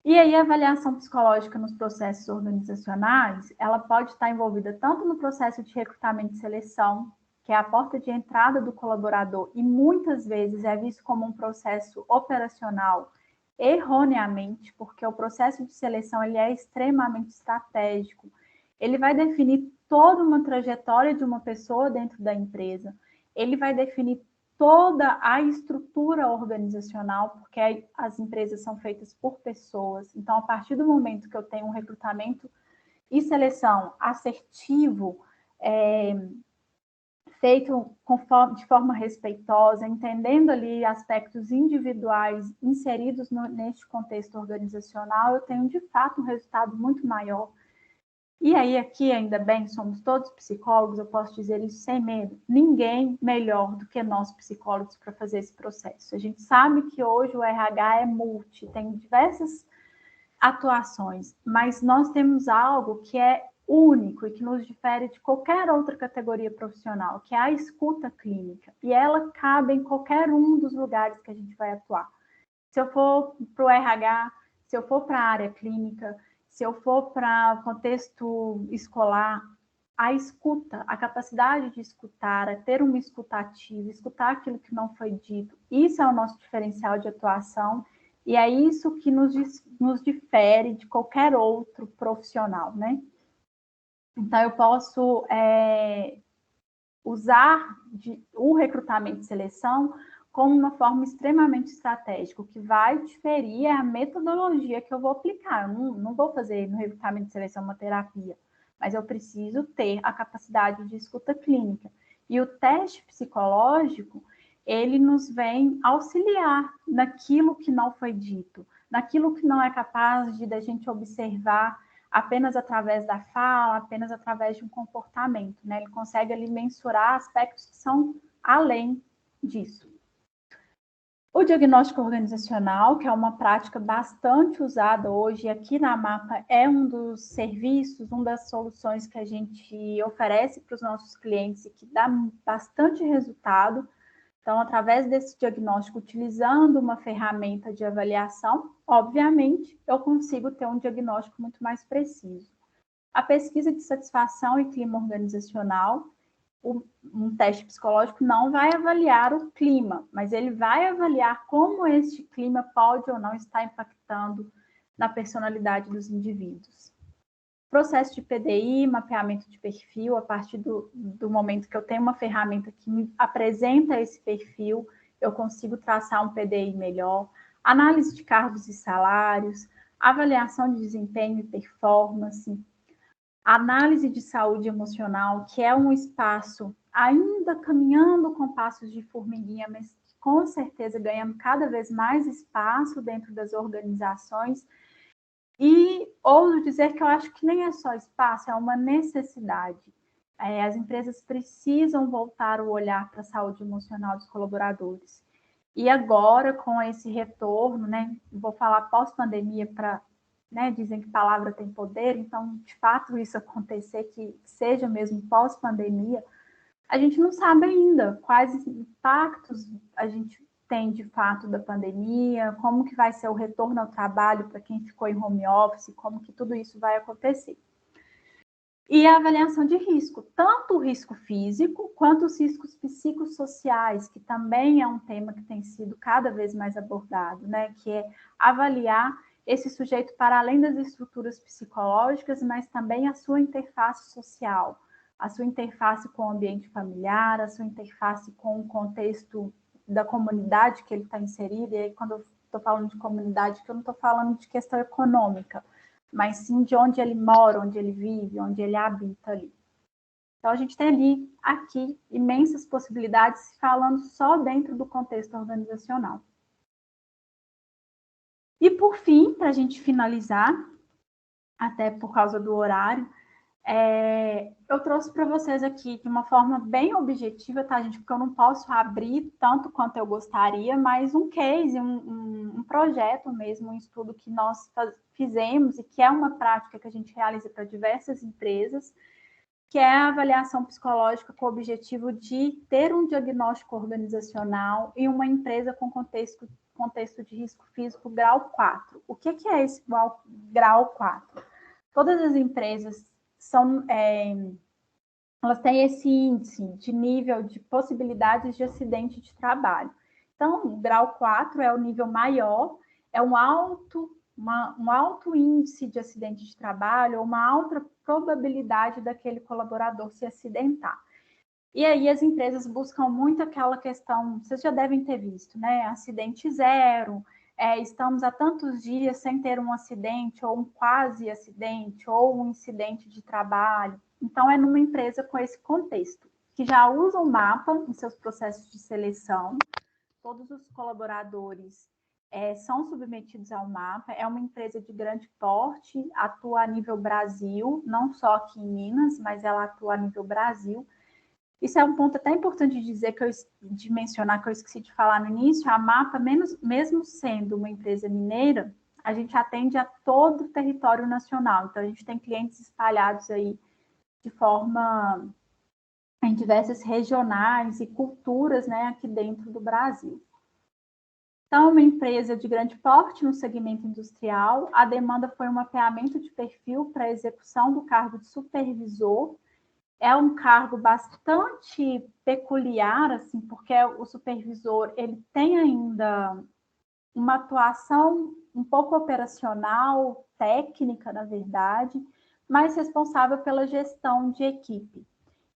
E aí, a avaliação psicológica nos processos organizacionais, ela pode estar envolvida tanto no processo de recrutamento e seleção, que é a porta de entrada do colaborador, e muitas vezes é visto como um processo operacional, erroneamente, porque o processo de seleção ele é extremamente estratégico. Ele vai definir toda uma trajetória de uma pessoa dentro da empresa, ele vai definir toda a estrutura organizacional, porque as empresas são feitas por pessoas. Então, a partir do momento que eu tenho um recrutamento e seleção assertivo, feito de forma respeitosa, entendendo ali aspectos individuais inseridos neste contexto organizacional, eu tenho, de fato, um resultado muito maior. E aí, aqui, ainda bem, somos todos psicólogos, eu posso dizer isso sem medo. Ninguém melhor do que nós, psicólogos, para fazer esse processo. A gente sabe que hoje o RH é multi, tem diversas atuações, mas nós temos algo que é único e que nos difere de qualquer outra categoria profissional, que é a escuta clínica. E ela cabe em qualquer um dos lugares que a gente vai atuar. Se eu for para o RH, se eu for para a área clínica, se eu for para o contexto escolar, a escuta, a capacidade de escutar, a ter uma escuta ativa, escutar aquilo que não foi dito, isso é o nosso diferencial de atuação e é isso que nos difere de qualquer outro profissional, né? Então, eu posso usar o recrutamento e seleção como uma forma extremamente estratégica. O que vai diferir é a metodologia que eu vou aplicar. Eu não vou fazer no recrutamento de seleção uma terapia, mas eu preciso ter a capacidade de escuta clínica. E o teste psicológico, ele nos vem auxiliar naquilo que não foi dito, naquilo que não é capaz de a gente observar apenas através da fala, apenas através de um comportamento, né? Ele consegue ali mensurar aspectos que são além disso. O diagnóstico organizacional, que é uma prática bastante usada hoje, aqui na MAPA é um dos serviços, uma das soluções que a gente oferece para os nossos clientes e que dá bastante resultado. Então, através desse diagnóstico, utilizando uma ferramenta de avaliação, obviamente, eu consigo ter um diagnóstico muito mais preciso. A pesquisa de satisfação e clima organizacional, um teste psicológico não vai avaliar o clima, mas ele vai avaliar como este clima pode ou não estar impactando na personalidade dos indivíduos. Processo de PDI, mapeamento de perfil, a partir do momento que eu tenho uma ferramenta que me apresenta esse perfil, eu consigo traçar um PDI melhor. Análise de cargos e salários, avaliação de desempenho e performance, Análise de saúde emocional, que é um espaço ainda caminhando com passos de formiguinha, mas com certeza ganhando cada vez mais espaço dentro das organizações. E ouso dizer que eu acho que nem é só espaço, é uma necessidade. As empresas precisam voltar o olhar para a saúde emocional dos colaboradores. E agora, com esse retorno, né, vou falar pós-pandemia para, né, dizem que palavra tem poder, então, de fato, isso acontecer, que seja mesmo pós-pandemia, a gente não sabe ainda quais impactos a gente tem, de fato, da pandemia, como que vai ser o retorno ao trabalho para quem ficou em home office, como que tudo isso vai acontecer. E a avaliação de risco, tanto o risco físico quanto os riscos psicossociais, que também é um tema que tem sido cada vez mais abordado, né? Que é avaliar esse sujeito para além das estruturas psicológicas, mas também a sua interface social, a sua interface com o ambiente familiar, a sua interface com o contexto da comunidade que ele está inserido. E aí, quando eu estou falando de comunidade, que eu não estou falando de questão econômica, mas sim de onde ele mora, onde ele vive, onde ele habita ali. Então, a gente tem ali, aqui, imensas possibilidades, falando só dentro do contexto organizacional. E, por fim, para a gente finalizar, até por causa do horário, eu trouxe para vocês aqui de uma forma bem objetiva, tá, gente? Porque eu não posso abrir tanto quanto eu gostaria, mas um case, um projeto mesmo, um estudo que nós fizemos e que é uma prática que a gente realiza para diversas empresas, que é a avaliação psicológica com o objetivo de ter um diagnóstico organizacional em uma empresa com contexto de risco físico grau 4. O que é esse grau 4? Todas as empresas elas têm esse índice de nível de possibilidades de acidente de trabalho. Então, o grau 4 é o nível maior, é um alto índice de acidente de trabalho, uma alta probabilidade daquele colaborador se acidentar. E aí as empresas buscam muito aquela questão, vocês já devem ter visto, né? Acidente zero, estamos há tantos dias sem ter um acidente, ou um quase acidente, ou um incidente de trabalho. Então, é numa empresa com esse contexto, que já usa o mapa em seus processos de seleção, todos os colaboradores são submetidos ao mapa, é uma empresa de grande porte, atua a nível Brasil, não só aqui em Minas, mas ela atua a nível Brasil. Isso é um ponto até importante de dizer, de mencionar, que eu esqueci de falar no início. A MAPA, mesmo sendo uma empresa mineira, a gente atende a todo o território nacional. Então, a gente tem clientes espalhados aí de forma em diversas regionais e culturas, né, aqui dentro do Brasil. Então, uma empresa de grande porte no segmento industrial, a demanda foi um mapeamento de perfil para a execução do cargo de supervisor. É um cargo bastante peculiar, assim, porque o supervisor ele tem ainda uma atuação um pouco operacional, técnica, na verdade, mas responsável pela gestão de equipe.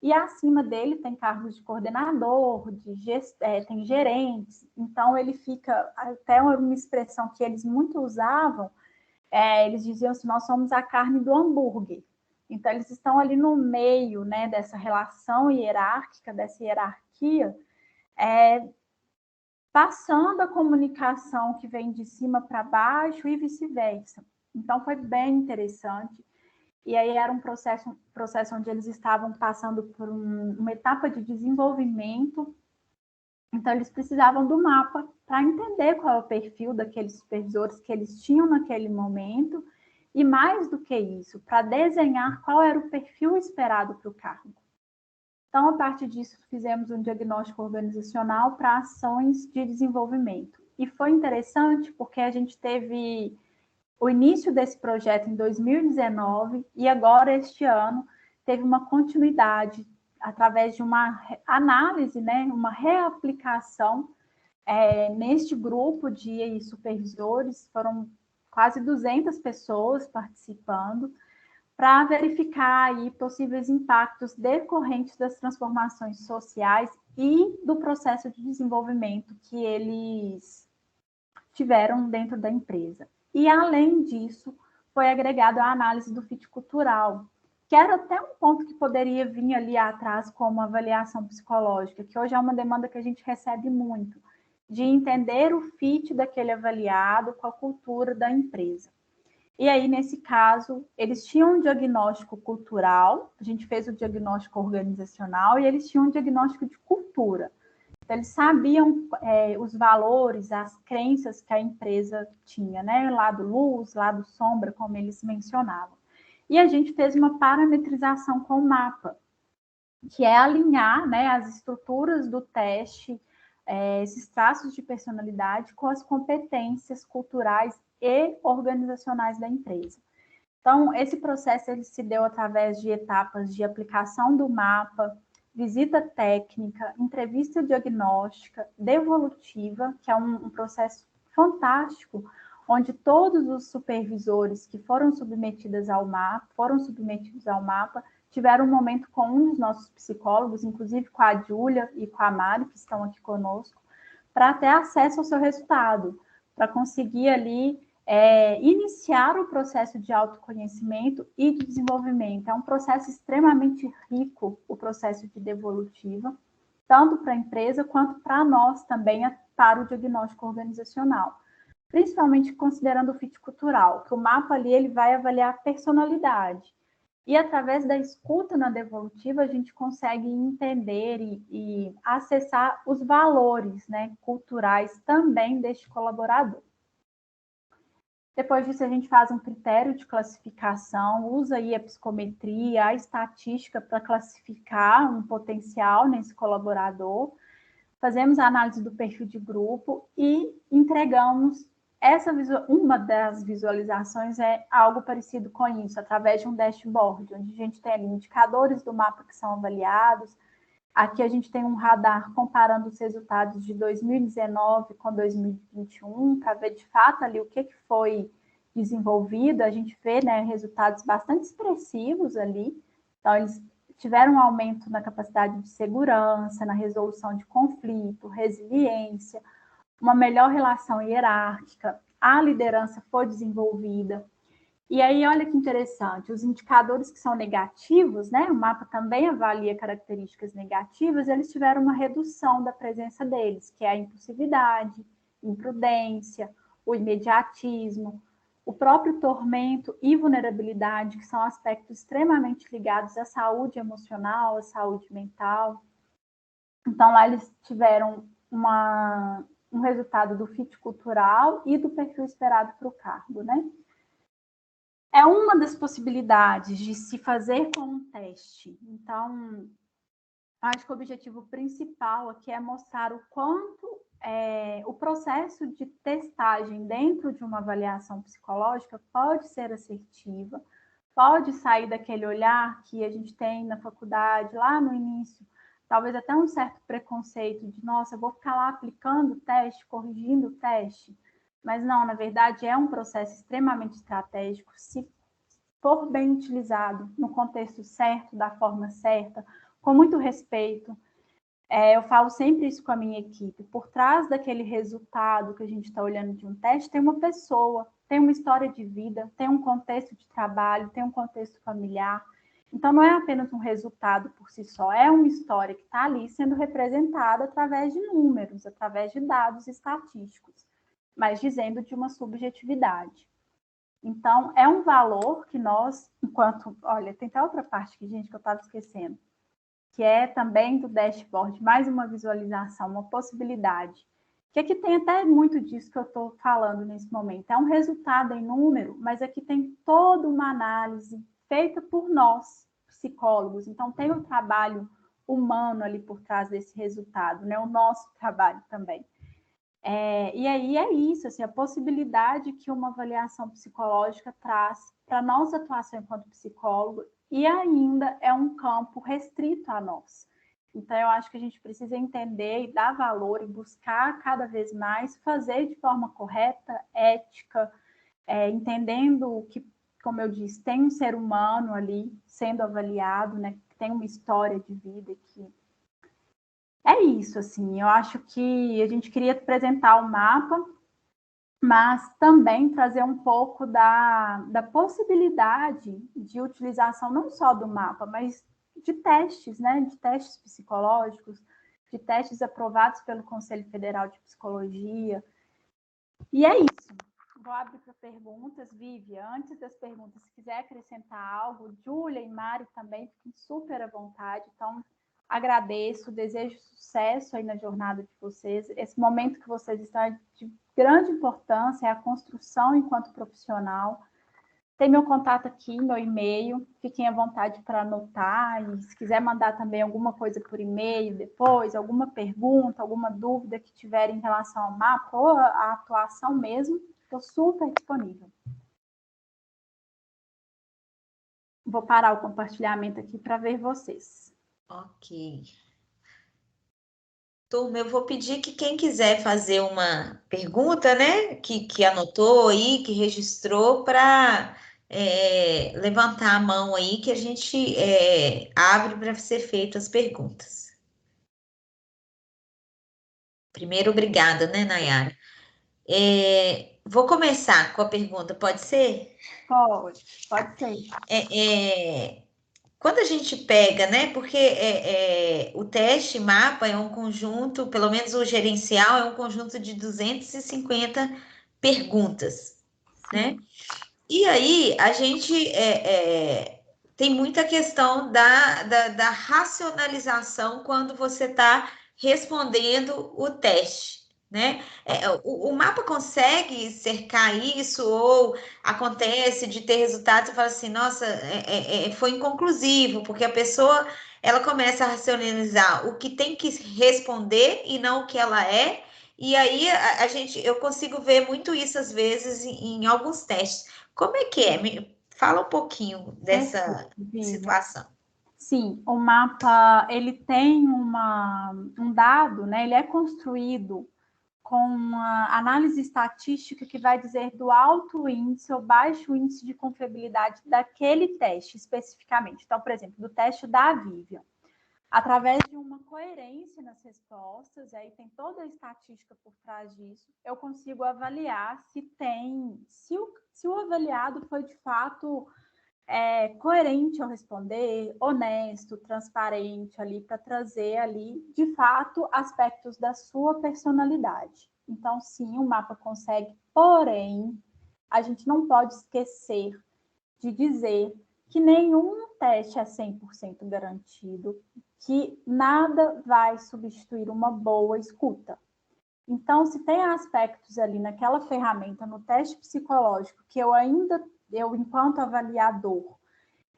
E acima dele tem cargos de coordenador, tem gerentes. Então, ele fica, até uma expressão que eles muito usavam, eles diziam assim, nós somos a carne do hambúrguer. Então, eles estão ali no meio, né, dessa relação hierárquica, dessa hierarquia, passando a comunicação que vem de cima para baixo e vice-versa. Então, foi bem interessante. E aí era um processo onde eles estavam passando por uma etapa de desenvolvimento. Então, eles precisavam do mapa para entender qual é o perfil daqueles supervisores que eles tinham naquele momento, e mais do que isso, para desenhar qual era o perfil esperado para o cargo. Então, a partir disso, fizemos um diagnóstico organizacional para ações de desenvolvimento. E foi interessante porque a gente teve o início desse projeto em 2019 e agora, este ano, teve uma continuidade através de uma análise, né, uma reaplicação neste grupo de supervisores. Foram quase 200 pessoas participando para verificar aí possíveis impactos decorrentes das transformações sociais e do processo de desenvolvimento que eles tiveram dentro da empresa. E, além disso, foi agregado a análise do fit cultural, que era até um ponto que poderia vir ali atrás como avaliação psicológica, que hoje é uma demanda que a gente recebe muito, de entender o fit daquele avaliado com a cultura da empresa. E aí, nesse caso, eles tinham um diagnóstico cultural, a gente fez o diagnóstico organizacional e eles tinham um diagnóstico de cultura. Então, eles sabiam os valores, as crenças que a empresa tinha, né? Lado luz, lado sombra, como eles mencionavam. E a gente fez uma parametrização com o mapa, que é alinhar, né, as estruturas do teste, esses traços de personalidade com as competências culturais e organizacionais da empresa. Então, esse processo ele se deu através de etapas de aplicação do mapa, visita técnica, entrevista diagnóstica, devolutiva, que é um processo fantástico, onde todos os supervisores que foram submetidos ao mapa, tiveram um momento com um dos nossos psicólogos, inclusive com a Júlia e com a Mari, que estão aqui conosco, para ter acesso ao seu resultado, para conseguir ali iniciar o processo de autoconhecimento e de desenvolvimento. É um processo extremamente rico, o processo de devolutiva, tanto para a empresa quanto para nós também, para o diagnóstico organizacional. Principalmente considerando o fit cultural, que o mapa ali ele vai avaliar a personalidade. E através da escuta na devolutiva, a gente consegue entender e acessar os valores, né, culturais também deste colaborador. Depois disso, a gente faz um critério de classificação, usa aí a psicometria, a estatística para classificar um potencial nesse colaborador, fazemos a análise do perfil de grupo e entregamos uma das visualizações é algo parecido com isso, através de um dashboard, onde a gente tem ali indicadores do mapa que são avaliados. Aqui a gente tem um radar comparando os resultados de 2019 com 2021, para ver de fato ali o que foi desenvolvido. A gente vê, né, resultados bastante expressivos ali. Então, eles tiveram um aumento na capacidade de segurança, na resolução de conflito, resiliência, uma melhor relação hierárquica, a liderança foi desenvolvida. E aí, olha que interessante, os indicadores que são negativos, né, o mapa também avalia características negativas, eles tiveram uma redução da presença deles, que é a impulsividade, imprudência, o imediatismo, o próprio tormento e vulnerabilidade, que são aspectos extremamente ligados à saúde emocional, à saúde mental. Então, lá eles tiveram um resultado do fit cultural e do perfil esperado para o cargo, né? É uma das possibilidades de se fazer com um teste. Então, acho que o objetivo principal aqui é mostrar o quanto o processo de testagem dentro de uma avaliação psicológica pode ser assertiva, pode sair daquele olhar que a gente tem na faculdade, lá no início, talvez até um certo preconceito de, nossa, eu vou ficar lá aplicando o teste, corrigindo o teste. Mas não, na verdade, é um processo extremamente estratégico, se for bem utilizado no contexto certo, da forma certa, com muito respeito. Eu falo sempre isso com a minha equipe. Por trás daquele resultado que a gente está olhando de um teste, tem uma pessoa, tem uma história de vida, tem um contexto de trabalho, tem um contexto familiar. Então, não é apenas um resultado por si só, é uma história que está ali sendo representada através de números, através de dados estatísticos, mas dizendo de uma subjetividade. Então, é um valor que nós, enquanto... Olha, tem até outra parte aqui, gente, que eu estava esquecendo, que é também do dashboard, mais uma visualização, uma possibilidade, que aqui tem até muito disso que eu estou falando nesse momento. É um resultado em número, mas aqui tem toda uma análise feita por nós, psicólogos. Então, tem um trabalho humano ali por trás desse resultado, né? O nosso trabalho também. E aí é isso, assim, a possibilidade que uma avaliação psicológica traz para a nossa atuação enquanto psicólogo, e ainda é um campo restrito a nós. Então, eu acho que a gente precisa entender e dar valor e buscar cada vez mais fazer de forma correta, ética, entendendo que, como eu disse, tem um ser humano ali sendo avaliado, né, que tem uma história de vida que... É isso, assim, eu acho que a gente queria apresentar o mapa mas também trazer um pouco da possibilidade de utilização não só do mapa, mas de testes, né? De testes psicológicos, de testes aprovados pelo Conselho Federal de Psicologia. E é isso. Vou abrir para perguntas. Vivi, antes das perguntas, se quiser acrescentar algo, Júlia e Mari também, fiquem super à vontade. Então, agradeço, desejo sucesso aí na jornada de vocês. Esse momento que vocês estão é de grande importância, é a construção enquanto profissional. Tem meu contato aqui, meu e-mail, fiquem à vontade para anotar, e se quiser mandar também alguma coisa por e-mail depois, alguma pergunta, alguma dúvida que tiverem em relação ao mapa ou à atuação mesmo, estou super disponível. Vou parar o compartilhamento aqui para ver vocês. Ok. Turma, eu vou pedir que quem quiser fazer uma pergunta, né, que anotou aí, que registrou, para levantar a mão aí, que a gente abre para ser feitas as perguntas. Primeiro, obrigada, né, Nayara? Vou começar com a pergunta, pode ser? Pode ser. Quando a gente pega, né? Porque o teste mapa é um conjunto, pelo menos o gerencial, é um conjunto de 250 perguntas, né? E aí a gente tem muita questão da racionalização quando você está respondendo o teste, né? O mapa consegue cercar isso ou acontece de ter resultados e fala assim, nossa, foi inconclusivo, porque a pessoa ela começa a racionalizar o que tem que responder e não o que ela é. E aí eu consigo ver muito isso às vezes em alguns testes. Como é que é? Fala um pouquinho dessa situação. Sim, o mapa ele tem um dado, né? Ele é construído com uma análise estatística que vai dizer do alto índice ou baixo índice de confiabilidade daquele teste especificamente. Então, por exemplo, do teste da Vivian. Através de uma coerência nas respostas, aí tem toda a estatística por trás disso, eu consigo avaliar se o avaliado foi de fato coerente ao responder, honesto, transparente ali, para trazer ali, de fato, aspectos da sua personalidade. Então, sim, o mapa consegue, porém, a gente não pode esquecer de dizer que nenhum teste é 100% garantido, que nada vai substituir uma boa escuta. Então, se tem aspectos ali naquela ferramenta, no teste psicológico, que eu, enquanto avaliador,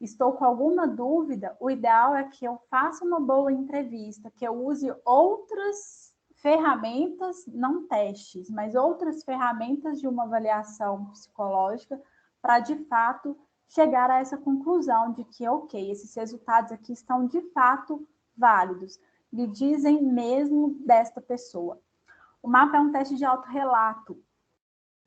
estou com alguma dúvida, o ideal é que eu faça uma boa entrevista, que eu use outras ferramentas, não testes, mas outras ferramentas de uma avaliação psicológica, para, de fato, chegar a essa conclusão de que, ok, esses resultados aqui estão, de fato, válidos, me dizem mesmo desta pessoa. O mapa é um teste de autorrelato.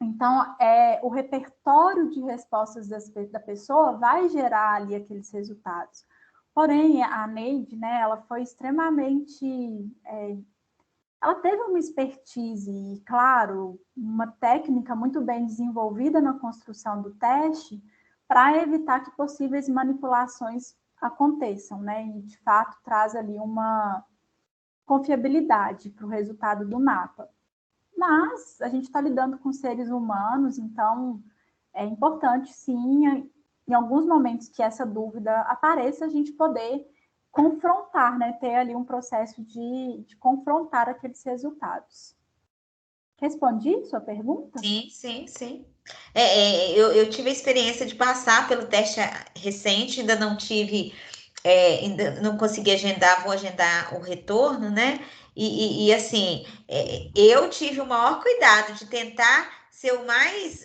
Então, o repertório de respostas da pessoa vai gerar ali aqueles resultados. Porém, a Neide, né, ela foi extremamente... ela teve uma expertise e, claro, uma técnica muito bem desenvolvida na construção do teste para evitar que possíveis manipulações aconteçam, né? E, de fato, traz ali uma confiabilidade para o resultado do mapa. Mas a gente está lidando com seres humanos, então é importante, sim, em alguns momentos que essa dúvida apareça, a gente poder confrontar, né? Ter ali um processo de confrontar aqueles resultados. Respondi sua pergunta? Sim. Eu tive a experiência de passar pelo teste recente, ainda não tive, ainda não consegui agendar, vou agendar o retorno, né? E assim, eu tive o maior cuidado de tentar ser o mais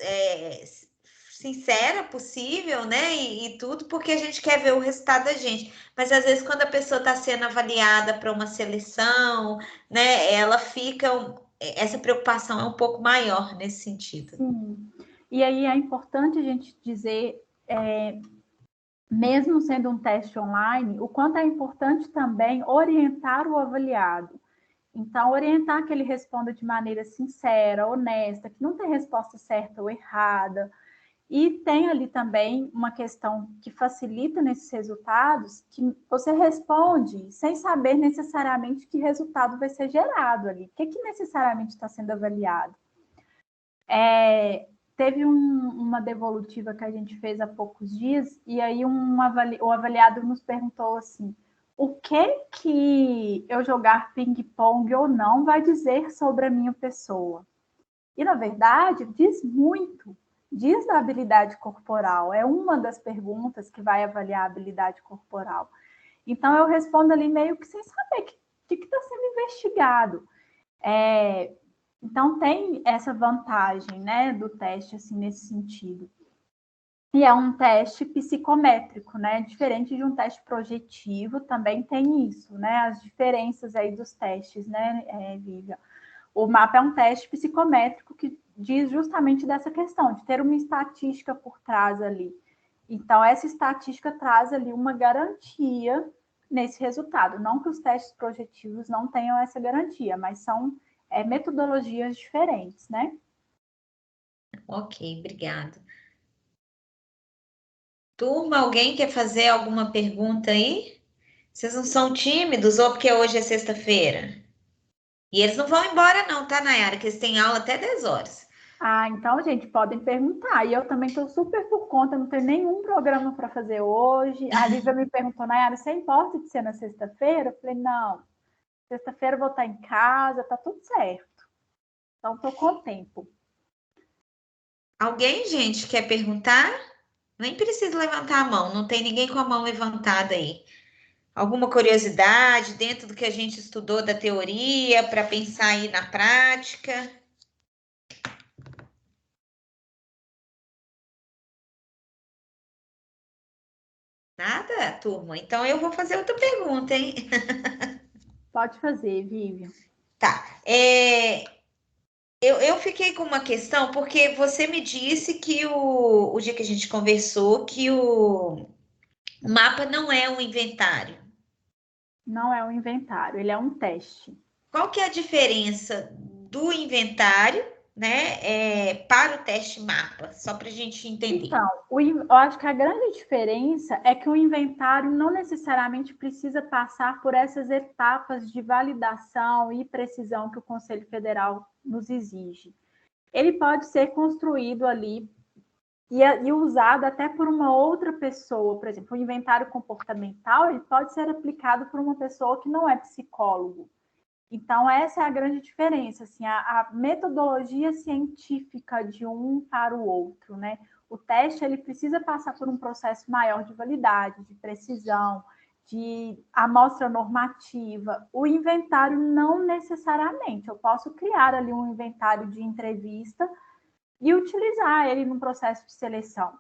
sincera possível, né? E tudo, porque a gente quer ver o resultado da gente. Mas às vezes, quando a pessoa está sendo avaliada para uma seleção, né, ela fica. Essa preocupação é um pouco maior nesse sentido. Sim. E aí é importante a gente dizer, mesmo sendo um teste online, o quanto é importante também orientar o avaliado. Então, orientar que ele responda de maneira sincera, honesta, que não tem resposta certa ou errada. E tem ali também uma questão que facilita nesses resultados, que você responde sem saber necessariamente que resultado vai ser gerado ali. O que necessariamente está sendo avaliado? Teve uma devolutiva que a gente fez há poucos dias, e aí o avaliado nos perguntou assim, o que eu jogar ping-pong ou não vai dizer sobre a minha pessoa? E, na verdade, diz muito. Diz da habilidade corporal. É uma das perguntas que vai avaliar a habilidade corporal. Então, eu respondo ali meio que sem saber o que está sendo investigado. Então, tem essa vantagem, né, do teste, assim, nesse sentido. E é um teste psicométrico, né? Diferente de um teste projetivo, também tem isso, né? As diferenças aí dos testes, né, Vivian? O mapa é um teste psicométrico que diz justamente dessa questão, de ter uma estatística por trás ali. Então, essa estatística traz ali uma garantia nesse resultado. Não que os testes projetivos não tenham essa garantia, mas são metodologias diferentes, né? Ok, obrigada. Turma, alguém quer fazer alguma pergunta aí? Vocês não são tímidos ou porque hoje é sexta-feira? E eles não vão embora não, tá, Nayara? Que eles têm aula até 10 horas. Ah, então, gente, podem perguntar. E eu também estou super por conta, não tenho nenhum programa para fazer hoje. A Lívia me perguntou, Nayara, você importa de ser na sexta-feira? Eu falei, não, sexta-feira eu vou estar em casa, tá tudo certo. Então, estou com tempo. Alguém, gente, quer perguntar? Nem precisa levantar a mão, não tem ninguém com a mão levantada aí. Alguma curiosidade dentro do que a gente estudou da teoria para pensar aí na prática? Nada, turma? Então eu vou fazer outra pergunta, hein? Pode fazer, Vivian. Tá. Eu fiquei com uma questão, porque você me disse que o dia que a gente conversou, que o mapa não é um inventário. Não é um inventário, ele é um teste. Qual que é a diferença do inventário, né, para o teste mapa? Só para a gente entender. Então, eu acho que a grande diferença é que o inventário não necessariamente precisa passar por essas etapas de validação e precisão que o Conselho Federal nos exige. Ele pode ser construído ali e usado até por uma outra pessoa. Por exemplo, o inventário comportamental ele pode ser aplicado por uma pessoa que não é psicólogo. Então, essa é a grande diferença, assim, a metodologia científica de um para o outro, né? O teste, ele precisa passar por um processo maior de validade, de precisão, de amostra normativa. O inventário, não necessariamente. Eu posso criar ali um inventário de entrevista e utilizar ele no processo de seleção.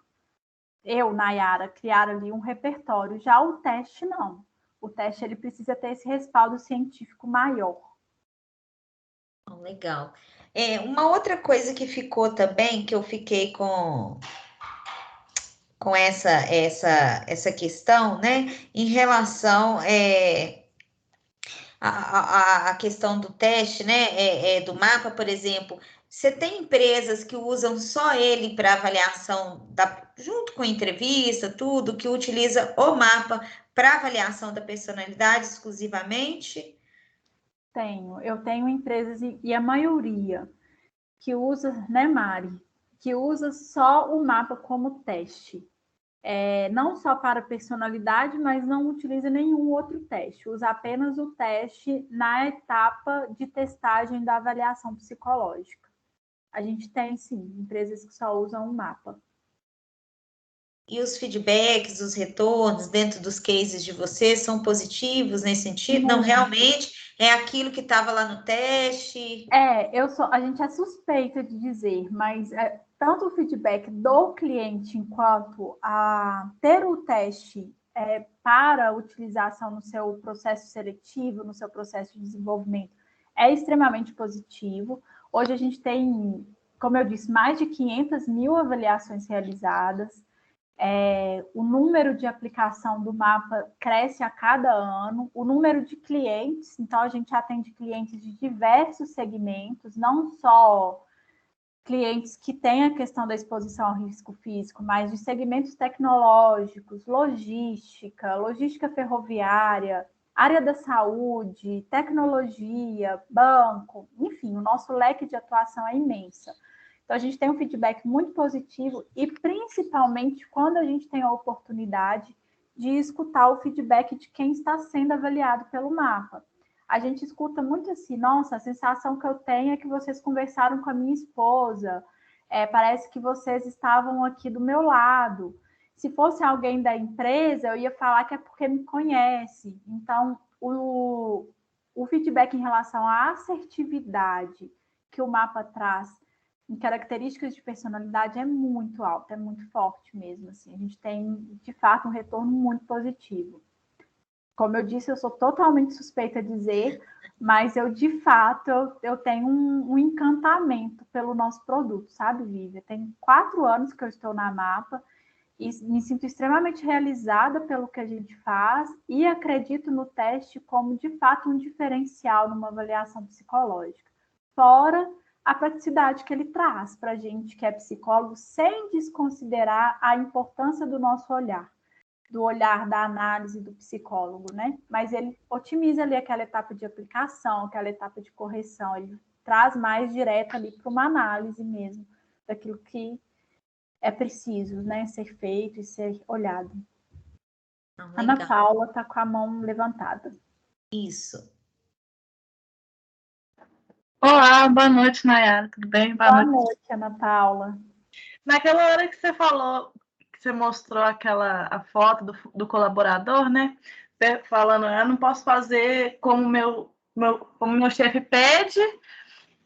Eu, Nayara, criar ali um repertório. Já o teste, não. O teste ele precisa ter esse respaldo científico maior. Legal. Uma outra coisa que ficou também, que eu fiquei com essa questão, né, em relação a questão do teste, né, do mapa, por exemplo, você tem empresas que usam só ele para avaliação, junto com entrevista, tudo, que utiliza o mapa para avaliação da personalidade exclusivamente? Eu tenho empresas e a maioria que usa, né, Mari, que usa só o mapa como teste. Não só para personalidade, mas não utiliza nenhum outro teste, usa apenas o teste na etapa de testagem da avaliação psicológica. A gente tem, sim, empresas que só usam o mapa. E os feedbacks, os retornos dentro dos cases de vocês são positivos nesse sentido? Não, realmente é aquilo que estava lá no teste? A gente é suspeita de dizer, mas tanto o feedback do cliente enquanto a ter o teste para utilização no seu processo seletivo, no seu processo de desenvolvimento, é extremamente positivo. Hoje a gente tem, como eu disse, mais de 500 mil avaliações realizadas. O número de aplicação do mapa cresce a cada ano, o número de clientes, então a gente atende clientes de diversos segmentos, não só clientes que têm a questão da exposição ao risco físico, mas de segmentos tecnológicos, logística ferroviária, área da saúde, tecnologia, banco, enfim, o nosso leque de atuação é imenso. Então, a gente tem um feedback muito positivo e, principalmente, quando a gente tem a oportunidade de escutar o feedback de quem está sendo avaliado pelo mapa. A gente escuta muito assim, nossa, a sensação que eu tenho é que vocês conversaram com a minha esposa, parece que vocês estavam aqui do meu lado. Se fosse alguém da empresa, eu ia falar que é porque me conhece. Então, o feedback em relação à assertividade que o mapa traz em características de personalidade é muito alto, é muito forte mesmo. Assim. A gente tem, de fato, um retorno muito positivo. Como eu disse, eu sou totalmente suspeita a dizer, mas eu, de fato, eu tenho um encantamento pelo nosso produto, sabe, Vivian? Tem 4 anos que eu estou na Mapa e me sinto extremamente realizada pelo que a gente faz e acredito no teste como, de fato, um diferencial numa avaliação psicológica. Fora a praticidade que ele traz para a gente que é psicólogo, sem desconsiderar a importância do nosso olhar, do olhar da análise do psicólogo, né? Mas ele otimiza ali aquela etapa de aplicação, aquela etapa de correção, ele traz mais direto ali para uma análise mesmo, daquilo que é preciso, né, ser feito e ser olhado. Ana Paula está com a mão levantada. Isso. Olá, boa noite, Nayara, tudo bem? Boa noite, Ana Paula. Naquela hora que você falou, que você mostrou a foto do colaborador, né? Falando, eu não posso fazer como meu chefe pede,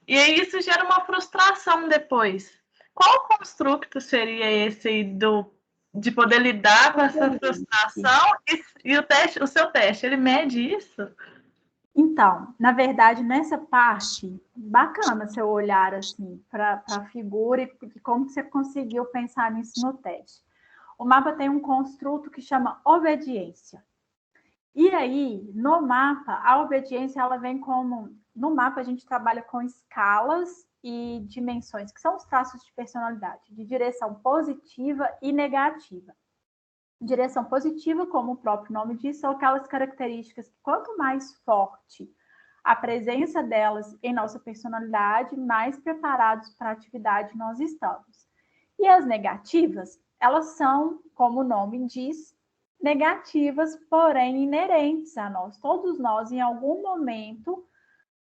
e aí isso gera uma frustração depois. Qual construto seria esse de poder lidar com essa frustração e o seu teste, ele mede isso? Então, na verdade, nessa parte, bacana seu olhar assim para a figura e como você conseguiu pensar nisso no teste. O mapa tem um construto que chama obediência. E aí, no mapa, a obediência ela vem como... No mapa, a gente trabalha com escalas e dimensões, que são os traços de personalidade, de direção positiva e negativa. Direção positiva, como o próprio nome diz, são aquelas características que quanto mais forte a presença delas em nossa personalidade, mais preparados para a atividade nós estamos. E as negativas, elas são, como o nome diz, negativas, porém inerentes a nós. Todos nós, em algum momento,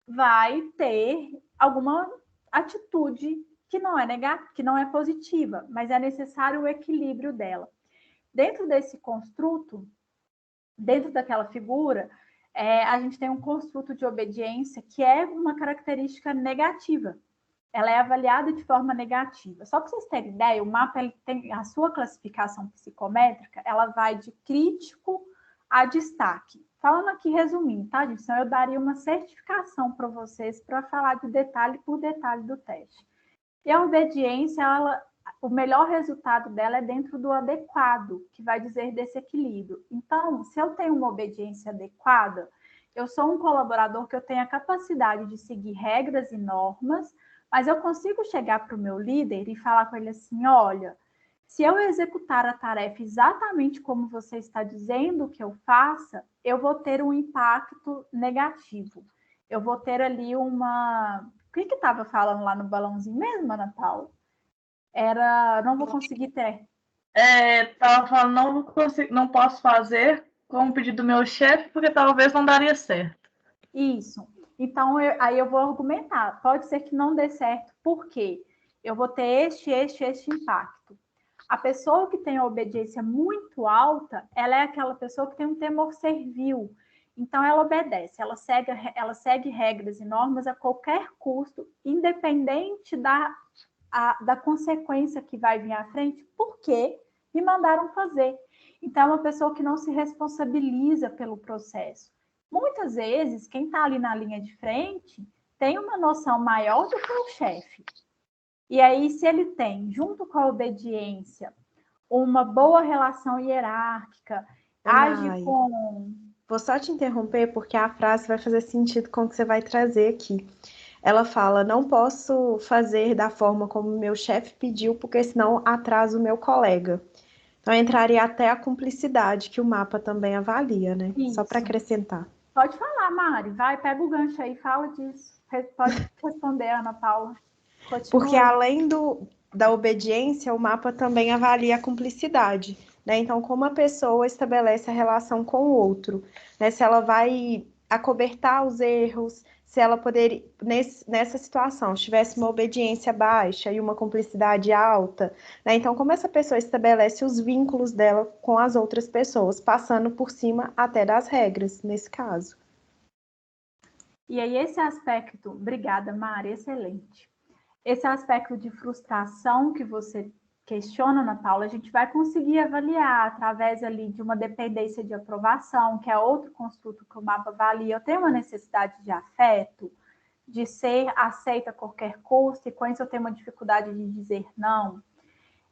vai ter alguma atitude que não é negativa, que não é positiva, mas é necessário o equilíbrio dela. Dentro desse construto, dentro daquela figura, a gente tem um construto de obediência que é uma característica negativa. Ela é avaliada de forma negativa. Só para vocês terem ideia, o mapa ele tem a sua classificação psicométrica, ela vai de crítico a destaque. Falando aqui, resumindo, tá, gente? Então, eu daria uma certificação para vocês para falar de detalhe por detalhe do teste. E a obediência, o melhor resultado dela é dentro do adequado, que vai dizer desse equilíbrio. Então, se eu tenho uma obediência adequada, eu sou um colaborador que eu tenho a capacidade de seguir regras e normas, mas eu consigo chegar para o meu líder e falar com ele assim, olha, se eu executar a tarefa exatamente como você está dizendo que eu faça, eu vou ter um impacto negativo. Eu vou ter ali uma... O que estava falando lá no balãozinho mesmo, Ana Paula? Era, não vou conseguir ter. Estava falando, não posso fazer como pedido do meu chefe, porque talvez não daria certo. Isso. Então, aí eu vou argumentar. Pode ser que não dê certo, por quê? Eu vou ter este impacto. A pessoa que tem a obediência muito alta, ela é aquela pessoa que tem um temor servil. Então, ela obedece, ela segue regras e normas a qualquer custo, independente da consequência que vai vir à frente, porque me mandaram fazer. Então, é uma pessoa que não se responsabiliza pelo processo. Muitas vezes, quem está ali na linha de frente tem uma noção maior do que o chefe. E aí, se ele tem, junto com a obediência, uma boa relação hierárquica, Ô, age Nai, com... vou só te interromper porque a frase vai fazer sentido com o que você vai trazer aqui. Ela fala: não posso fazer da forma como meu chefe pediu, porque senão atraso o meu colega. Então entraria até a cumplicidade, que o mapa também avalia, né? Só para Isso. acrescentar. Pode falar, Mari. Vai, pega o gancho aí, fala disso. Pode responder, Ana Paula. Porque Continua. além da obediência, o mapa também avalia a cumplicidade, né? Então, como a pessoa estabelece a relação com o outro, né? Se ela vai acobertar os erros, se ela poderia, nessa situação, se tivesse uma obediência baixa e uma cumplicidade alta, né? Então, como essa pessoa estabelece os vínculos dela com as outras pessoas, passando por cima até das regras, nesse caso. E aí, esse aspecto, obrigada, Mari, excelente. Esse aspecto de frustração que você questiona, Ana Paula, a gente vai conseguir avaliar através ali de uma dependência de aprovação, que é outro construto que o mapa avalia. Eu tenho uma necessidade de afeto, de ser aceita a qualquer custo, e com isso eu tenho uma dificuldade de dizer não.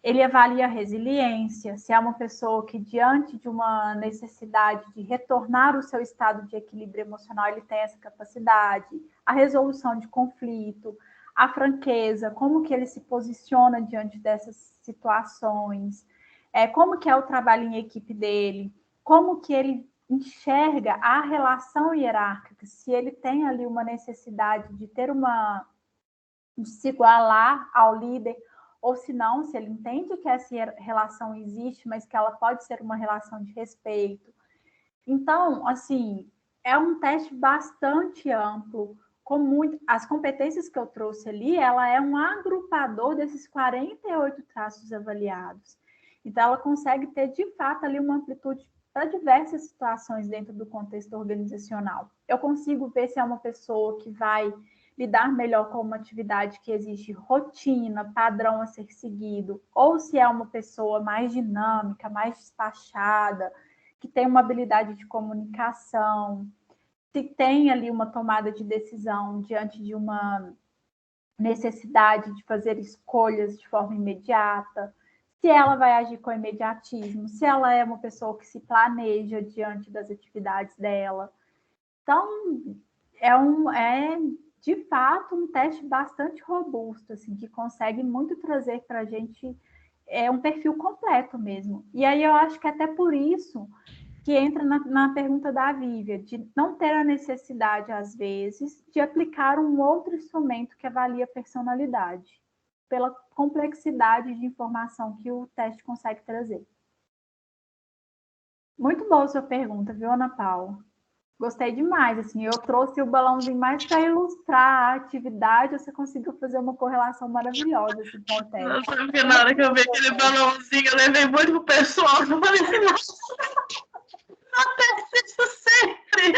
Ele avalia a resiliência, se é uma pessoa que, diante de uma necessidade de retornar ao seu estado de equilíbrio emocional, ele tem essa capacidade, a resolução de conflito, a franqueza, como que ele se posiciona diante dessas situações, como que é o trabalho em equipe dele, como que ele enxerga a relação hierárquica, se ele tem ali uma necessidade de ter de se igualar ao líder, ou se não, se ele entende que essa relação existe, mas que ela pode ser uma relação de respeito. Então, assim, é um teste bastante amplo, com as competências que eu trouxe ali, ela é um agrupador desses 48 traços avaliados. Então, ela consegue ter, de fato, ali uma amplitude para diversas situações dentro do contexto organizacional. Eu consigo ver se é uma pessoa que vai lidar melhor com uma atividade que exige rotina, padrão a ser seguido, ou se é uma pessoa mais dinâmica, mais despachada, que tem uma habilidade de comunicação, se tem ali uma tomada de decisão diante de uma necessidade de fazer escolhas de forma imediata, se ela vai agir com imediatismo, se ela é uma pessoa que se planeja diante das atividades dela. Então, é de fato um teste bastante robusto, assim, que consegue muito trazer para a gente um perfil completo mesmo. E aí eu acho que até por isso que entra na pergunta da Vívia, de não ter a necessidade, às vezes, de aplicar um outro instrumento que avalia a personalidade, pela complexidade de informação que o teste consegue trazer. Muito boa a sua pergunta, viu, Ana Paula? Gostei demais, assim, eu trouxe o balãozinho mais para ilustrar a atividade, você conseguiu fazer uma correlação maravilhosa assim, com o teste. Nossa, porque na hora que eu vi aquele balãozinho, eu levei muito pro pessoal, eu falei assim, nossa, acontece isso sempre.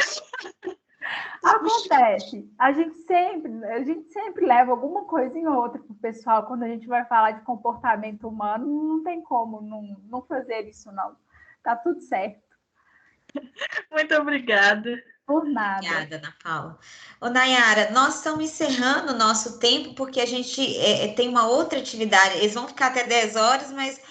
Acontece, a gente sempre leva alguma coisa em outra pro pessoal, quando a gente vai falar de comportamento humano, não tem como não fazer isso, não. Tá tudo certo. Muito obrigada. Por nada. Obrigada, Ana Paula. Ô, Nayara, nós estamos encerrando o nosso tempo porque a gente tem uma outra atividade. Eles vão ficar até 10 horas, mas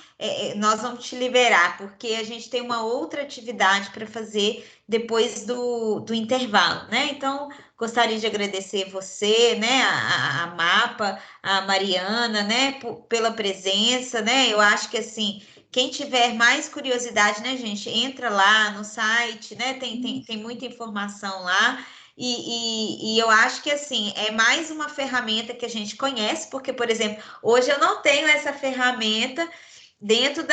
nós vamos te liberar, porque a gente tem uma outra atividade para fazer depois do intervalo, né? Então, gostaria de agradecer você, né, a Mapa, a Mariana, né, pela presença, né? Eu acho que assim. Quem tiver mais curiosidade, né, gente, entra lá no site, né? Tem muita informação lá. E eu acho que assim é mais uma ferramenta que a gente conhece, porque, por exemplo, hoje eu não tenho essa ferramenta dentro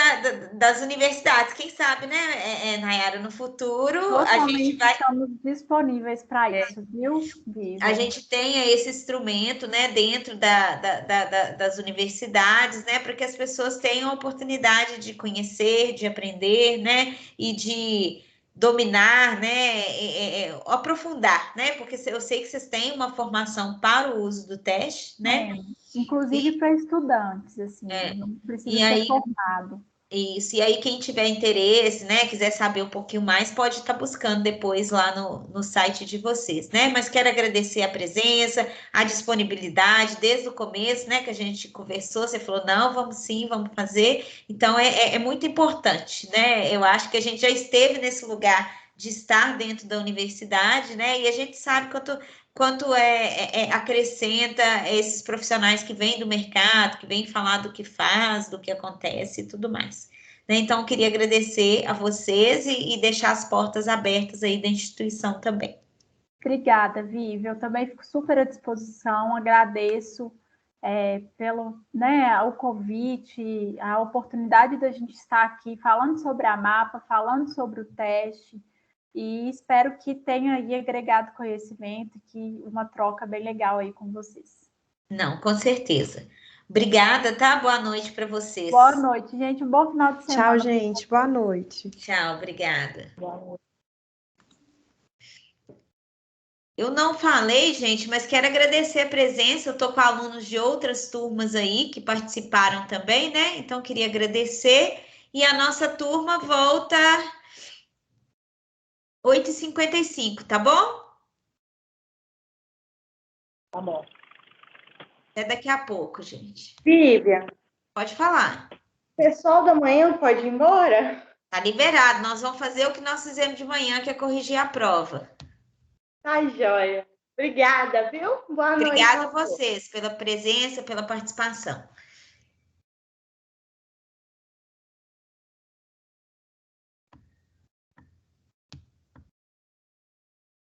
das universidades. Quem sabe, né, Nayara, no futuro a gente vai. Estamos disponíveis para isso, viu, Vivian? A gente tenha esse instrumento, né, dentro das universidades, né, para que as pessoas tenham a oportunidade de conhecer, de aprender, né, e de dominar, né, aprofundar, né, porque eu sei que vocês têm uma formação para o uso do teste, né? Inclusive para estudantes, assim, não precisa e ser aí, formado. Isso, e aí quem tiver interesse, né, quiser saber um pouquinho mais, pode estar buscando depois lá no site de vocês, né? Mas quero agradecer a presença, a disponibilidade desde o começo, né, que a gente conversou, você falou, não, vamos sim, vamos fazer. Então, é muito importante, né? Eu acho que a gente já esteve nesse lugar de estar dentro da universidade, né? E a gente sabe quanto acrescenta esses profissionais que vêm do mercado, que vêm falar do que faz, do que acontece e tudo mais. Né? Então, eu queria agradecer a vocês e deixar as portas abertas aí da instituição também. Obrigada, Vivi. Eu também fico super à disposição, agradeço pelo, né, o convite, a oportunidade da gente estar aqui falando sobre a MAPA, falando sobre o teste, e espero que tenha aí agregado conhecimento, que uma troca bem legal aí com vocês. Não, com certeza. Obrigada, tá? Boa noite para vocês. Boa noite, gente. Um bom final de semana. Tchau, gente. Boa noite. Tchau, obrigada. Eu não falei, gente, mas quero agradecer a presença. Eu estou com alunos de outras turmas aí que participaram também, né? Então, queria agradecer. E a nossa turma volta 8h55, tá bom? Tá bom. Até daqui a pouco, gente. Vivian, Pode falar. pessoal da manhã pode ir embora? Tá liberado. Nós vamos fazer o que nós fizemos de manhã, que é corrigir a prova. Tá joia. Obrigada, viu? Boa noite. Obrigada a vocês pela presença, pela participação.